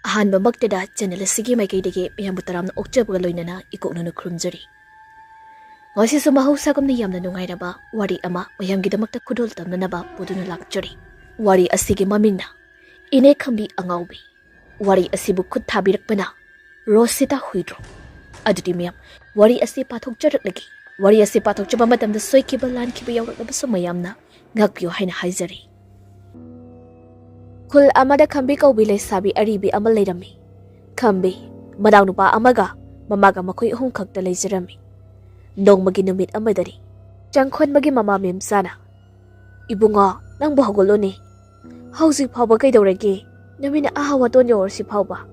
ꯑꯍꯥꯟꯕ ꯃꯛꯇꯗ ꯆꯦꯅꯦꯜ ꯑꯁꯤꯒꯤ ꯃꯥꯏꯀꯩꯗꯒꯤ ꯃꯌꯥꯝꯕꯨ ꯇꯔꯥꯝꯅ ꯑꯣꯛꯆꯕꯒ ꯂꯣꯏꯅꯅ ꯏꯀꯣꯛꯅꯅ ꯈꯨꯔꯨꯝꯖꯔꯤ꯫ ꯉꯁꯤꯁꯨ ꯃꯍꯧꯁꯥꯒꯨꯝꯅ ꯌꯥꯝꯅ ꯅꯨꯡꯉꯥꯏꯔꯕ ꯋꯥꯔꯤ ꯑꯃ ꯃꯌꯥꯝꯒꯤꯗꯃꯛꯇ ꯈꯨꯗꯣꯜ ꯇꯝꯅꯅꯕ ꯄꯨꯗꯨꯅ ꯂꯥꯛꯆꯔꯤ꯫ ꯋꯥꯔꯤ ꯑꯁꯤꯒꯤ ꯃꯃꯤꯡꯅ ꯏꯅꯦ ꯈꯝꯕꯤ ꯑꯉꯥꯎꯕꯤ꯫ ꯋꯥꯔꯤ ꯑꯁꯤꯕꯨ ꯈꯨꯠ ꯊꯥꯕꯤꯔꯛꯄꯅ ꯔꯣꯁꯤꯇꯥ ꯍꯨꯏꯗ꯭ꯔꯣꯝ꯫ ꯑꯗꯨꯗꯤ ꯃꯌꯥꯝ ꯋꯥꯔꯤ ꯑꯁꯤ ꯄꯥꯊꯣꯛꯆꯔꯛꯂꯒꯦ꯫ ꯋꯥꯔꯤ ꯑꯁꯤ ꯄꯥꯊꯣꯛꯆꯕ ꯃꯇꯝꯗ ꯁꯣꯏꯈꯤꯕ ꯂꯥꯟꯈꯤꯕ ꯌꯥꯎꯔꯛꯂꯕꯁꯨ ꯃꯌꯥꯝꯅ ꯉꯥꯛꯄꯤꯌꯨ ꯍꯥꯏꯅ ꯍꯥꯏꯖꯔꯤ꯫ ꯈꯨꯜ ꯑꯃꯗ ꯈꯝꯕꯤ ꯀꯧꯕꯤ ꯂꯩꯁꯥꯕꯤ ꯑꯔꯤꯕꯤ ꯑꯃ ꯂꯩꯔꯝꯃꯤ꯫ ꯈꯝꯕꯤ ꯃꯅꯥꯎꯅꯨꯄꯥ ꯑꯃꯒ ꯃꯃꯥꯒ ꯃꯈꯣꯏ ꯑꯍꯨꯝ ꯈꯛꯇ ꯂꯩꯖꯔꯝꯃꯤ꯫ ꯅꯣꯡꯃꯒꯤ ꯅꯨꯃꯤꯠ ꯑꯃꯗꯅꯤ ꯆꯪꯈꯣꯟꯕꯒꯤ ꯃꯃꯥ ꯃꯦꯝꯆꯥꯅ "ꯏꯕꯨꯡꯉꯣ, ꯅꯪꯕꯨ ꯍꯧꯒꯠꯂꯣꯅꯦ꯫ ꯍꯧꯖꯤꯛ ꯐꯥꯎꯕ ꯀꯩꯗꯧꯔꯒꯦ? ꯅꯨꯃꯤꯠꯅ ꯑꯍꯥ ꯋꯥꯇꯣꯟ ꯌꯧꯔꯁꯤ ꯐꯥꯎꯕ."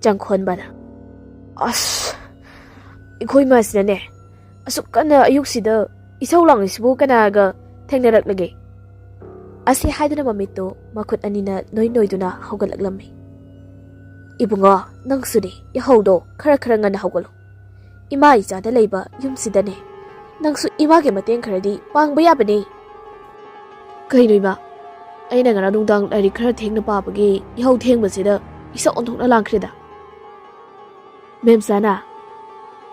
ꯆꯪꯈꯣꯟꯕꯅ "ꯑꯩꯈꯣꯏ ꯃꯥꯁꯤꯅꯅꯦ ꯑꯁꯨꯛ ꯀꯟꯅ ꯑꯌꯨꯛꯁꯤꯗ ꯏꯁꯧ ꯂꯥꯡꯂꯤꯁꯤꯕꯨ ꯀꯅꯥꯒ ꯊꯦꯡꯅꯔꯛꯂꯒꯦ?" ꯑꯁꯤ ꯍꯥꯏꯗꯨꯅ ꯃꯃꯤꯠꯇꯨ ꯃꯈꯨꯠ ꯑꯅꯤꯅ ꯅꯣꯏꯗꯨꯅ ꯍꯧꯒꯠꯂꯛꯂꯝꯃꯤ꯫ "ꯏꯕꯨꯡꯉꯣ, ꯅꯪꯁꯨꯅꯦ ꯌꯥꯍꯧꯗꯣ ꯈꯔ ꯉꯟꯅ ꯍꯧꯒꯠꯂꯣ꯫ ꯏꯃꯥ ꯏꯆꯥꯗ ꯂꯩꯕ ꯌꯨꯝꯁꯤꯗꯅꯦ ꯅꯪꯁꯨ ꯏꯃꯥꯒꯤ ꯃꯇꯦꯡ ꯈꯔꯗꯤ ꯄꯥꯡꯕ ꯌꯥꯕꯅꯦ." "ꯀꯩꯅꯣ ꯏꯃꯥ, ꯑꯩꯅ ꯉꯔꯥꯡ ꯅꯨꯡꯗꯥꯡ ꯂꯥꯏꯔꯤꯛ ꯈꯔ ꯊꯦꯡꯅ ꯄꯥꯕꯒꯤ ꯌꯥꯍꯧ ꯊꯦꯡꯕꯁꯤꯗ ꯏꯁꯧ ꯑꯣꯟꯊꯣꯛꯅ ꯂꯥꯡꯈ꯭ꯔꯦꯗ." "ꯃꯦꯝꯆꯥꯅ,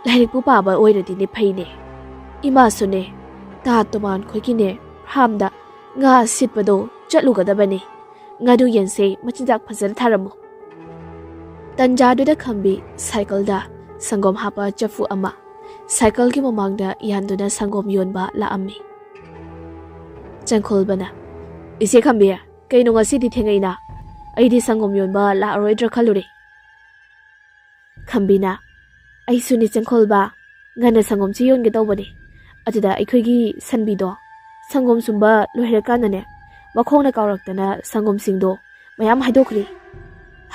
ꯂꯥꯏꯔꯤꯛꯄꯨ ꯄꯥꯕ ꯑꯣꯏꯔꯗꯤꯅꯦ ꯐꯩꯅꯦ꯫ ꯏꯃꯥꯁꯨꯅꯦ ꯇꯥ ꯇꯣꯃꯥꯟ ꯈꯣꯏꯒꯤꯅꯦ ꯐꯥꯔꯝꯗ ꯉꯥ ꯁꯤꯠꯄꯗꯣ ꯆꯠꯂꯨꯒꯗꯕꯅꯦ꯫ ꯉꯥꯗꯨ ꯌꯦꯟꯁꯦ ꯃꯆꯤꯟꯖꯥꯛ ꯐꯖꯅ ꯊꯥꯔꯝꯃꯨ." ꯇꯟꯖꯥꯗꯨꯗ ꯈꯝꯕꯤ ꯁꯥꯏꯀꯜꯗ ꯁꯪꯒꯣꯝ ꯍꯥꯞꯄ ꯆꯐꯨ ꯑꯃ ꯁꯥꯏꯀꯜꯒꯤ ꯃꯃꯥꯡꯗ ꯌꯥꯟꯗꯨꯅ ꯁꯪꯒꯣꯝ ꯌꯣꯟꯕ ꯂꯥꯛꯑꯝꯃꯤ꯫ ꯆꯪꯈꯣꯜꯕꯅ "ꯏꯆꯦ ꯈꯝꯕꯤ, ꯀꯩꯅꯣ ꯉꯁꯤꯗꯤ ꯊꯦꯡꯉꯩꯅ? ꯑꯩꯗꯤ ꯁꯪꯒꯣꯝ ꯌꯣꯟꯕ ꯂꯥꯛꯑꯔꯣꯏꯗ꯭ꯔꯥ ꯈꯜꯂꯨꯔꯦ." ꯈꯝꯕꯤꯅ "ꯑꯩꯁꯨꯅꯤ ꯆꯪꯈꯣꯜꯕ, ꯉꯟꯅ ꯁꯪꯒꯣꯝꯁꯤ ꯌꯣꯟꯒꯦ ꯇꯧꯕꯅꯦ꯫ ꯑꯗꯨꯗ ꯑꯩꯈꯣꯏꯒꯤ ꯁꯟꯕꯤꯗꯣ ꯁꯪꯒꯣꯝ ꯁꯨꯝꯕ ꯂꯣꯏꯔꯀꯥꯟꯗꯅꯦ ꯃꯈꯣꯡꯅ ꯀꯥꯎꯔꯛꯇꯅ ꯁꯪꯒꯣꯝꯁꯤꯡꯗꯣ ꯃꯌꯥꯝ ꯍꯩꯗꯣꯛꯈ꯭ꯔꯦ."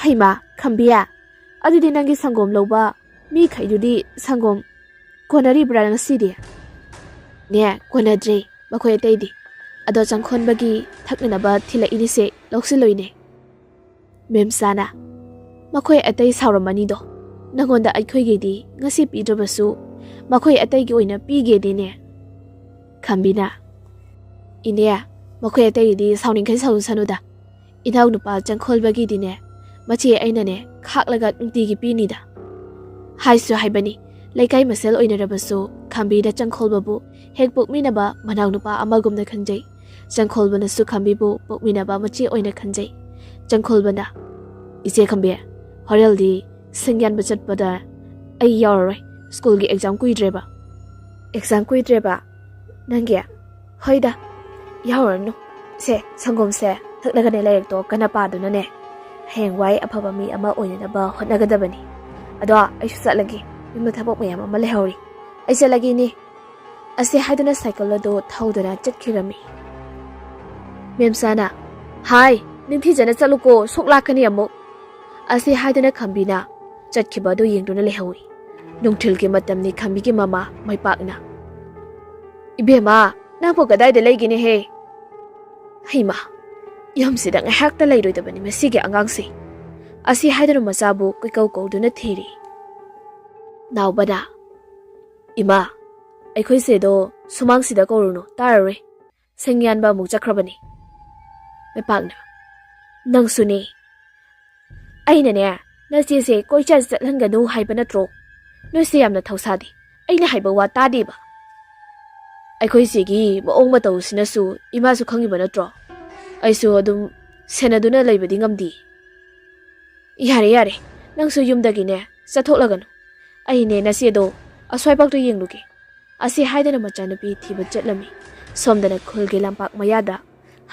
"ꯍꯩꯃꯥ ꯈꯝꯕꯤꯌꯥ, ꯑꯗꯨꯗꯤ ꯅꯪꯒꯤ ꯁꯪꯒꯣꯝ ꯂꯧꯕ ꯃꯤꯈꯩꯗꯨꯗꯤ ꯁꯪꯒꯣꯝ ꯀꯣꯟꯅꯔꯤꯕ꯭ꯔꯥ ꯉꯁꯤꯗꯤ?" "ꯅꯦ, ꯀꯣꯟꯅꯗ꯭ꯔꯦ ꯃꯈꯣꯏ ꯑꯇꯩꯗꯤ꯫ ꯑꯗꯣ ꯆꯪꯈꯣꯟꯕꯒꯤ ꯊꯛꯅꯅꯕ ꯊꯤꯜꯂꯛꯏꯅꯤꯁꯦ, ꯂꯧꯁꯤꯜꯂꯣꯏꯅꯦ." ꯃꯦꯝꯆꯥꯅ "ꯃꯈꯣꯏ ꯑꯇꯩ ꯁꯥꯎꯔꯝꯃꯅꯤꯗꯣ꯫ ꯅꯪꯉꯣꯟꯗ ꯑꯩꯈꯣꯏꯒꯤꯗꯤ ꯉꯁꯤ ꯄꯤꯗ꯭ꯔꯕꯁꯨ ꯃꯈꯣꯏ ꯑꯇꯩꯒꯤ ꯑꯣꯏꯅ ꯄꯤꯒꯦꯗꯤꯅꯦ." ꯈꯝꯕꯤꯅ "ꯏꯅꯦ, ꯃꯈꯣꯏ ꯑꯇꯩꯒꯤꯗꯤ ꯁꯥꯎꯅꯤꯡꯈꯩ ꯁꯥꯎꯁꯅꯨꯗ꯫ ꯏꯅꯥꯎꯅꯨꯄꯥ ꯆꯪꯈꯣꯜꯕꯒꯤꯗꯤꯅꯦ ꯃꯆꯦ ꯑꯩꯅꯅꯦ ꯈꯥꯛꯂꯒ ꯅꯨꯡꯇꯤꯒꯤ ꯄꯤꯅꯤꯗ." ꯍꯥꯏꯁꯨ ꯍꯥꯏꯕꯅꯤ ꯂꯩꯀꯥꯏ ꯃꯁꯦꯜ ꯑꯣꯏꯅꯔꯕꯁꯨ ꯈꯝꯕꯤꯗ ꯆꯪꯈꯣꯜꯕꯕꯨ ꯍꯦꯛ ꯄꯣꯛꯃꯤꯟꯅꯕ ꯃꯅꯥꯎꯅꯨꯄꯥ ꯑꯃꯒꯨꯝꯅ ꯈꯟꯖꯩ꯫ ꯆꯪꯈꯣꯜꯕꯅꯁꯨ ꯈꯝꯕꯤꯕꯨ ꯄꯣꯛꯃꯤꯟꯅꯕ ꯃꯆꯦ ꯑꯣꯏꯅ ꯈꯟꯖꯩ꯫ ꯆꯪꯈꯣꯜꯕꯅ "ꯏꯆꯦ ꯈꯝꯕꯤ, ꯍꯣꯔꯦꯟꯗꯤ ꯁꯤꯡ ꯌꯥꯟꯕ ꯆꯠꯄꯗ ꯑꯩ ꯌꯥꯎꯔꯔꯣꯏ꯫ ꯁ꯭ꯀꯨꯜꯒꯤ ꯑꯦꯛꯖꯥꯝ ꯀꯨꯏꯗ꯭ꯔꯦꯕ." "ꯑꯦꯛꯖꯥꯝ ꯀꯨꯏꯗ꯭ꯔꯦꯕ ꯅꯪꯒꯤ? ꯍꯣꯏꯗ, ꯌꯥꯎꯔꯅꯨ꯫ ꯁꯦ ꯁꯪꯒꯣꯝꯁꯦ ꯊꯛꯂꯒꯅꯦ ꯂꯥꯏꯔꯤꯛꯇꯣ ꯀꯟꯅ ꯄꯥꯗꯨꯅꯅꯦ ꯍꯌꯦꯡꯋꯥꯏ ꯑꯐꯕ ꯃꯤ ꯑꯃ ꯑꯣꯏꯅꯅꯕ ꯍꯣꯠꯅꯒꯗꯕꯅꯤ꯫ ꯑꯗꯣ ꯑꯩꯁꯨ ꯆꯠꯂꯒꯦ, ꯌꯨꯝꯗ ꯊꯕꯛ ꯃꯌꯥꯝ ꯑꯃ ꯂꯩꯍꯧꯔꯤ꯫ ꯑꯩ ꯆꯠꯂꯒꯦꯅꯦ." ꯑꯁꯤ ꯍꯥꯏꯗꯨꯅ ꯁꯥꯏꯀꯜ ꯑꯗꯨ ꯊꯧꯗꯨꯅ ꯆꯠꯈꯤꯔꯝꯃꯤ꯫ ꯃꯦꯝꯆꯥꯅ "ꯍꯥꯏ, ꯅꯤꯡꯊꯤꯖꯅ ꯆꯠꯂꯨꯀꯣ, ꯁꯣꯛ ꯂꯥꯛꯀꯅꯤ ꯑꯃꯨꯛ." ꯑꯁꯤ ꯍꯥꯏꯗꯨꯅ ꯈꯝꯕꯤꯅ ꯆꯠꯈꯤꯕ ꯑꯗꯨ ꯌꯦꯡꯗꯨꯅ ꯂꯩꯍꯧꯏ꯫ ꯅꯨꯡꯊꯤꯜꯒꯤ ꯃꯇꯝꯅꯤ ꯈꯝꯕꯤꯒꯤ ꯃꯃꯥ ꯃꯩꯄꯥꯛꯅ "ꯏꯕꯦꯝꯃ, ꯅꯪꯕꯨ ꯀꯗꯥꯏꯗ ꯂꯩꯒꯦꯅꯦꯍꯦ?" "ꯍꯩꯃꯥ, ꯌꯨꯝꯁꯤꯗ ꯉꯥꯏꯍꯥꯛꯇ ꯂꯩꯔꯣꯏꯗꯕꯅꯤ ꯃꯁꯤꯒꯤ ꯑꯉꯥꯡꯁꯦ." ꯑꯁꯤ ꯍꯥꯏꯗꯨꯅ ꯃꯆꯥꯕꯨ ꯀꯣꯏꯀꯧ ꯀꯧꯗꯨꯅ ꯊꯤꯔꯤ꯫ ꯅꯥꯎꯕꯅ "ꯏꯃꯥ, ꯑꯩꯈꯣꯏꯁꯦꯗꯣ ꯁꯨꯃꯥꯡꯁꯤꯗ ꯀꯧꯔꯨꯅꯨ, ꯇꯥꯔꯔꯣꯏ꯫ ꯁꯤꯡ ꯌꯥꯟꯕ ꯑꯃꯨꯛ ꯆꯠꯈ꯭ꯔꯕꯅꯤ." ꯃꯩꯄꯥꯛꯅ "ꯅꯪꯁꯨꯅꯦ, ꯑꯩꯅꯅꯦ ꯅꯆꯦꯁꯦ ꯀꯣꯏꯆꯠ ꯆꯠꯍꯟꯒꯅꯨ ꯍꯥꯏꯕ ꯅꯠꯇ꯭ꯔꯣ? ꯅꯣꯏꯁꯦ ꯌꯥꯝꯅ ꯊꯧꯁꯥꯗꯦ, ꯑꯩꯅ ꯍꯥꯏꯕ ꯋꯥ ꯇꯥꯗꯦꯕ." "ꯑꯩꯈꯣꯏꯁꯤꯒꯤ ꯃꯑꯣꯡ ꯃꯇꯧꯁꯤꯅꯁꯨ ꯏꯃꯥꯁꯨ ꯈꯪꯉꯤꯕ ꯅꯠꯇ꯭ꯔꯣ? ꯑꯩꯁꯨ ꯑꯗꯨꯝ ꯁꯦꯟꯅꯗꯨꯅ ꯂꯩꯕꯗꯤ ꯉꯝꯗꯦ." "ꯌꯥꯔꯦ, ꯅꯪꯁꯨ ꯌꯨꯝꯗꯒꯤꯅꯦ ꯆꯠꯊꯣꯛꯂꯒꯅꯨ꯫ ꯑꯩꯅꯦ ꯅꯆꯦꯗꯣ ꯑꯁ꯭ꯋꯥꯏꯐꯥꯎꯗ ꯌꯦꯡꯂꯨꯒꯦ." ꯑꯁꯤ ꯍꯥꯏꯗꯨꯅ ꯃꯆꯥꯅꯨꯄꯤ ꯊꯤꯕ ꯆꯠꯂꯝꯃꯤ꯫ ꯁꯣꯝꯗꯅ ꯈꯨꯜꯒꯤ ꯂꯝꯄꯥꯛ ꯃꯌꯥꯗ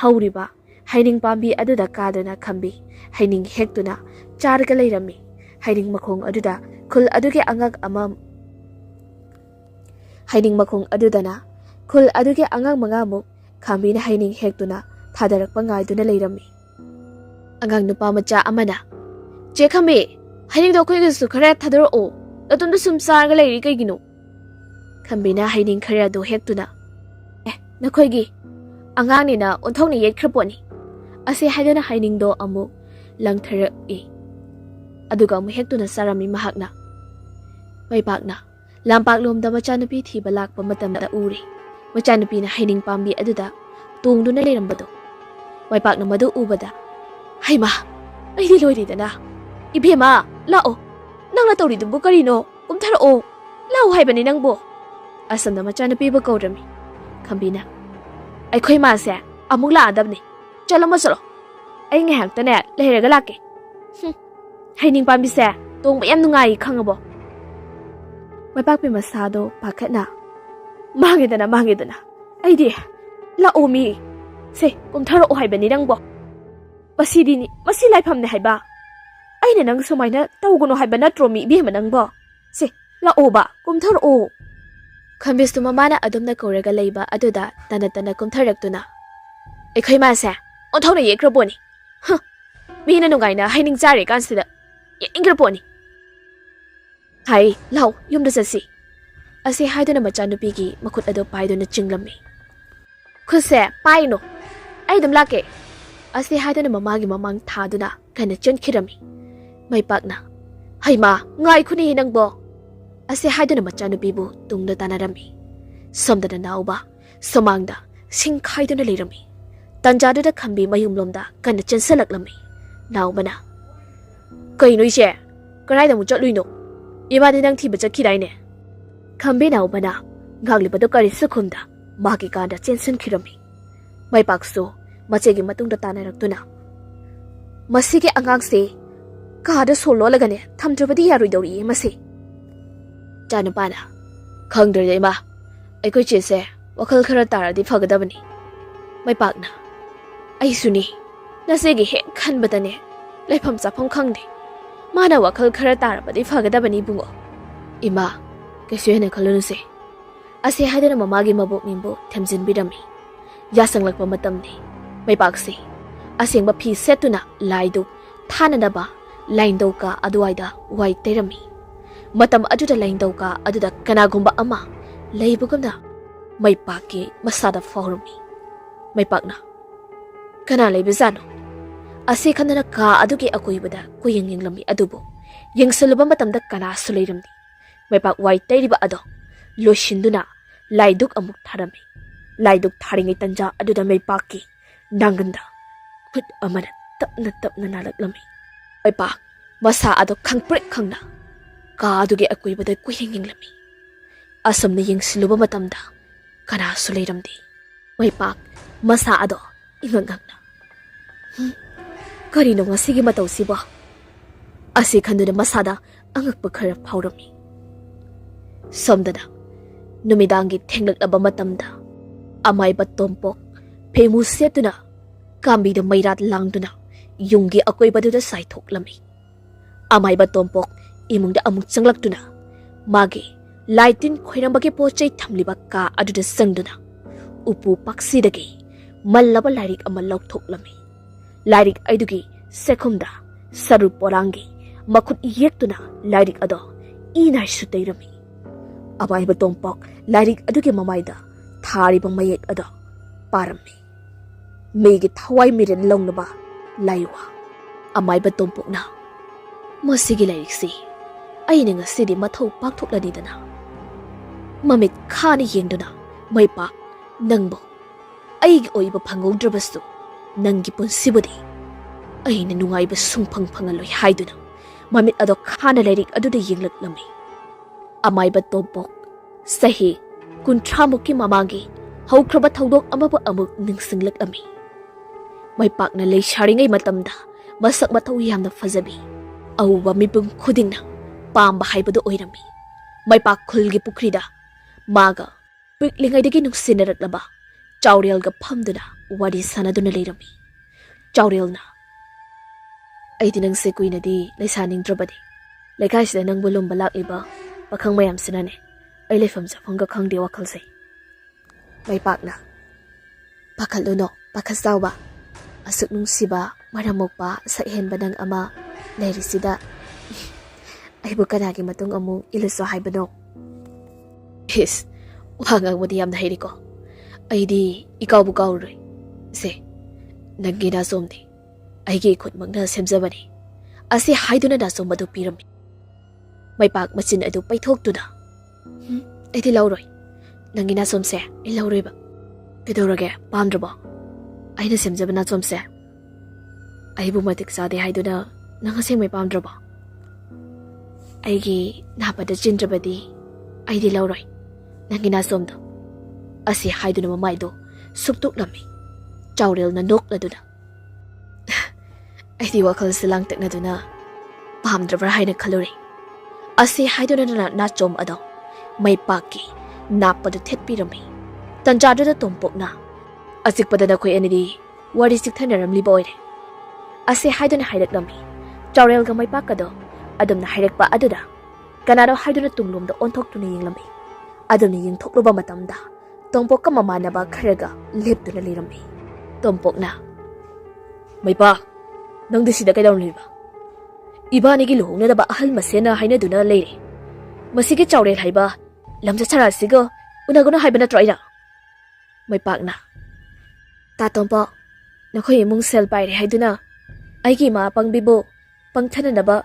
ꯍꯧꯔꯤꯕ ꯍꯩꯅꯤꯡ ꯄꯥꯝꯕꯤ ꯑꯗꯨꯗ ꯀꯥꯗꯨꯅ ꯈꯝꯕꯤ ꯍꯩꯅꯤꯡ ꯍꯦꯛꯇꯨꯅ ꯆꯥꯔꯒ ꯂꯩꯔꯝꯃꯤ꯫ ꯍꯩꯅꯤꯡ ꯃꯈꯣꯡ ꯑꯗꯨꯗ ꯈꯨꯜ ꯑꯗꯨꯒꯤ ꯑꯉꯥꯡ ꯃꯉꯥꯃꯨꯛ ꯈꯥꯝꯕꯤꯅ ꯍꯩꯅꯤꯡ ꯍꯦꯛꯇꯨꯅ ꯊꯥꯗꯔꯛꯄ ꯉꯥꯏꯗꯨꯅ ꯂꯩꯔꯝꯃꯤ꯫ ꯑꯉꯥꯡ ꯅꯨꯄꯥ ꯃꯆꯥ ꯑꯃꯅ "ꯆꯦ ꯈꯝꯕꯤ, ꯍꯩꯅꯤꯡꯗꯣ ꯑꯩꯈꯣꯏꯒꯤꯁꯨ ꯈꯔ ꯊꯥꯗꯔꯛꯑꯣ, ꯅꯇꯣꯝꯇ ꯁꯨꯝ ꯆꯥꯔꯒ ꯂꯩꯔꯤ ꯀꯩꯒꯤꯅꯣ?" ꯈꯝꯕꯤꯅ ꯍꯩꯅꯤꯡ ꯈꯔ ꯑꯗꯨ ꯍꯦꯛꯇꯨꯅ "ꯅꯈꯣꯏꯒꯤ ꯑꯉꯥꯡꯅꯤꯅ ꯑꯣꯟꯊꯣꯛꯅ ꯌꯦꯠꯈ꯭ꯔꯄꯣꯠꯅꯤ." ꯑꯁꯤ ꯍꯥꯏꯗꯨꯅ ꯍꯩꯅꯤꯡꯗꯣ ꯑꯃꯨꯛ ꯂꯪꯊꯔꯛꯏ꯫ ꯑꯗꯨꯒ ꯑꯃꯨꯛ ꯍꯦꯛꯇꯨꯅ ꯆꯥꯔꯝꯃꯤ ꯃꯍꯥꯛꯅ꯫ ꯃꯩꯄꯥꯛꯅ ꯂꯝꯄꯥꯛꯂꯣꯝꯗ ꯃꯆꯥꯅꯨꯄꯤ ꯊꯤꯕ ꯂꯥꯛꯄ ꯃꯇꯝꯗ ꯎꯔꯤ꯫ ꯃꯆꯥꯅꯨꯄꯤꯅ ꯍꯩꯅꯤꯡ ꯄꯥꯝꯕꯤ ꯑꯗꯨꯗ ꯇꯣꯡꯗꯨꯅ ꯂꯩꯔꯝꯕꯗꯣ꯫ ꯃꯩꯄꯥꯛꯅ ꯃꯗꯨ ꯎꯕꯗ "ꯍꯩꯃꯥ, ꯑꯩꯗꯤ ꯂꯣꯏꯔꯦꯗꯅ, Ibema, lao. Nang la tawri dumbu karino, kumtharo. Lao haibani nangbo. Asamda macana piba kaurami. Khambina. Aikhoi ma se amuk la adabni. Chalo masalo. Ai ngahak tane lehraga lake. Haining pambi se tong yam nungai khangabo. Mai pak pi masado pakhatna. Mangedana. Aidi la omi. Se kumtharo haibani nangbo. Pasidini, masi laifamne haiba. Aina nang sumaina tawgono haiba natromi ibema nangbo. Se la oba kumtharo. Khambis tu mamana adumna koraga leiba aduda tana kumtharaktuna. Aikhoi ma se onthona yekraboni. Mina nungaina haining jare kansida. Ingraboni. Hai, lau, yumda sasi. Asi haiduna machanupigi makut ado paiduna chinglami. Khuse paino. Ai dum lake. Asi haiduna mamagi mamang thaduna kana chenkhirami. Mai pakna. Hai ma, ngai khuni nangbo. Asi haiduna machanupibu tungda tanarami. Somdana nauba, somangda, sing khaiduna leirami. Tanjadada Khambi mayumlomda kana chensalaklammi. Naubana. Kaino ise, karaida mu chatluino. Ibadi nang thiba chakhidaine. Khambi naubana, ngaglibado kari sukhumda, magi kanda chensan khirami. Mai pakso, machegi matungda tanaraktuna. Masige angangse, kada solo lagane, thamdrabadi yaruidori masi. Janapana, khangdre ma, aikoi chese, wakal khara taradi phagadabani. Mai pakna. Ai suni, nasegi hek khanbadane, laifam chafam khangde. Mana wakal khara tarabadi phagadabani bungo. Ima, kaisu hena khalunuse. Ase haidana mamagi mabok nimbo thamjin bidami. Yasanglakpa matamni. Mai pakse. Asengba phi setuna laidu thananaba laindauka aduaida wai terami. Matam aduda laindauka aduda kanagumba ama leibugumna mai pakki masada faurumi. Mai pakna. Kana leibizano. Ase khanana ka adugi akoibada kuyinglami adubo. Yengsaluba matamda kana suleiramni. Mai pak wai teriba ado loshinduna laiduk amuk tharami. Laiduk tharingai tanja aduda mai pakki nanganda khut amana tapna nalaklami. Mai pak masa ado khangprek khangna ka adugi akoibada kuyinglami. Asamna yengsiluba matamda kana suleiramdi. Mai pak masa ado ingangangna. Karino ngasigi matawsiba. Ase khanduna masada angakpa khara phaurami. Somdana numidangi thenglakaba matamda amaiba tompok phemu setuna kambida mairat langduna yunggi akoibaduda saithoklami. Amaiba tompok imungda amuk changlaktuna magi laitin khoirambagi pochai thamliba ka aduda sangduna upu paksidagi mallaba lairik ama laukhoklami. Lairik aidugi sekhumda saru porangi makut yektuna lairik ado inai suteirami. Amaiba tompok lairik adugi mamaida thariba mayek ado parami. Megi thawai miren longnaba laiwa. Amaiba tompokna masigi lairik si aina ngasidi mathau pakthoklani mamit khani yengduna mai pak nangbo aigi oiba phangoudrabasu nangi punsibudi aina nungaiba sungphang phangaloi haiduna mamit ado khana lairik aduda yenglaklami. Amaiba tompok sahi kunthramuki mamangi haukraba thaudok amaba amuk ningsinglakami. Mai pakna lei sharingai matamda masak mathau yamna fajabi auba mipum khudingna pamba haibadu oirami. Mai pak khulgi pukrida maga piklingaidagi nungsinaraklaba chaurelga phamduna wari sanaduna leirami. Chaurelna aidi nang se kuinadi leisaningdrabadi leikaisida nang bulum balak iba pakhang mayam sinane ai leifam jafanga khangde wakhalse. Mai pakna pakhaluno pakhasawba asuk nungsiba maramokpa sakhen badang ama leirisida aibu kanagi matung amu iluso haibano. His wangang mudi yamna heiriko aidi ikawbu kawroi se nangina somdi aigi khutmakna semjabani asi haiduna da sombadu pirami. Mai pak machin adu paithokduna aidi lauroi nangina somse I lauroiba kedorage pamdraba aina semjabana somse aibu matik sade haiduna nang aseng may pamdraba. Aigi napada jindrabadi ai di lauroi nangi na somdo asi haidu na mamai do suptuk lami chaurel na nok laduna ai di wakal silang tek na duna pamdraba haina khaluri asi haidu na chom ado mai paki napadu thetpi rami tanjadu da tompok na asik pada na khoi anidi wari sik thanaram li boy asi haidu na haidak lami chaurel ga mai pakado adum na haidak pa aduda kanaro haidu na tunglom da onthok tu na yinglambi adum ni yingthok lo ba matam da tompok ka mamana ba kharaga lep tu na lirambi tompok na mai pa nang di sida kaidaw liba ibani gi lohong na da ba ahal masena haina duna leire masigi chaurel haiba lamja chara sigo unaguna haiba na troida mai pak na ta tompo nakhoi mung sel pai re haiduna aigi ma pangbibo pangthana na ba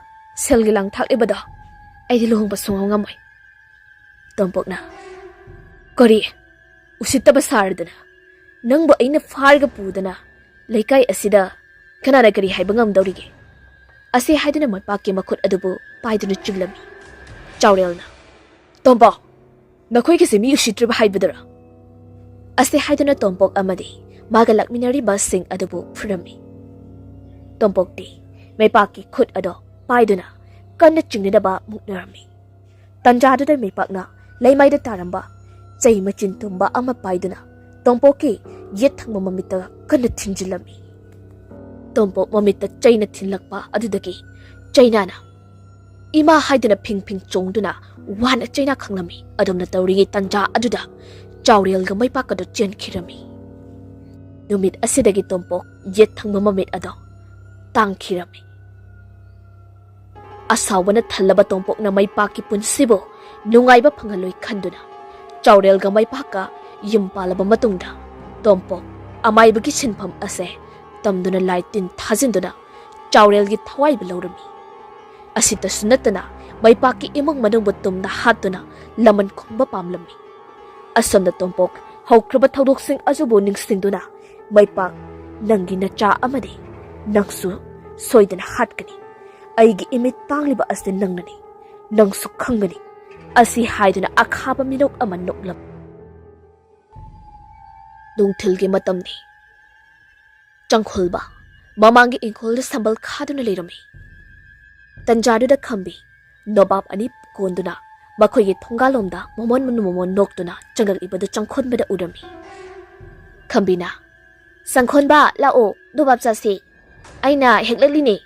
sel gi lang thak ibada ai di lohong ba song ngamai tompok na kori usita ba sardana nang ba aina farga pudana leikai asida kanana kari haiba ngam dawrige ase haiduna mai pak ki makhut adubu paiduna chulami chaurel na tompo nakhoi ki semi usitri ba haibadara ase haiduna tompok amadi maga lakminari ba sing adubu frami tompok ti mai pak ki khut ado paiduna kanna chingna ba muknarami tanjadu da mai pak na leimai da taramba chai machin tumba ama paiduna tompok ki yet thangma mamita kanna thinjilami tompok mamita chaina thinlakpa adudaki chaina na ima haiduna phing chongduna wana chaina khanglami adomna tawri tanja aduda chaurel ga mai pak ka do chen khirami numit asidagi tompok yet thangma mamit ado tang khirami asawana thalaba tompok na mai pak ki punsibo nungaiba phangaloi khanduna chaurel ga mai pak ka yimpalaba matungda tompok amaibagi sinpham ase tamduna laitin thajinduna chaurel gi thawai belorami asita sunatana mai pak ki imang manung butumna hatuna laman khomba pamlami asamna tompok haukraba thodok sing ajubo ningsingduna mai pak nangi na cha amade nangsu soidana hatkani aigi imit pangliba ase nangnani nangsu khangani asi haiduna akhaba minok ama noklam dungthilgi matamni changkhulba mamangi ingkhol sambal khaduna lerami tanjadu da khambi nobab ani konduna makhoi thongalomda momon noktuna changal ibadu changkhonbada urami khambina sangkhonba lao nobab chasi aina heklelini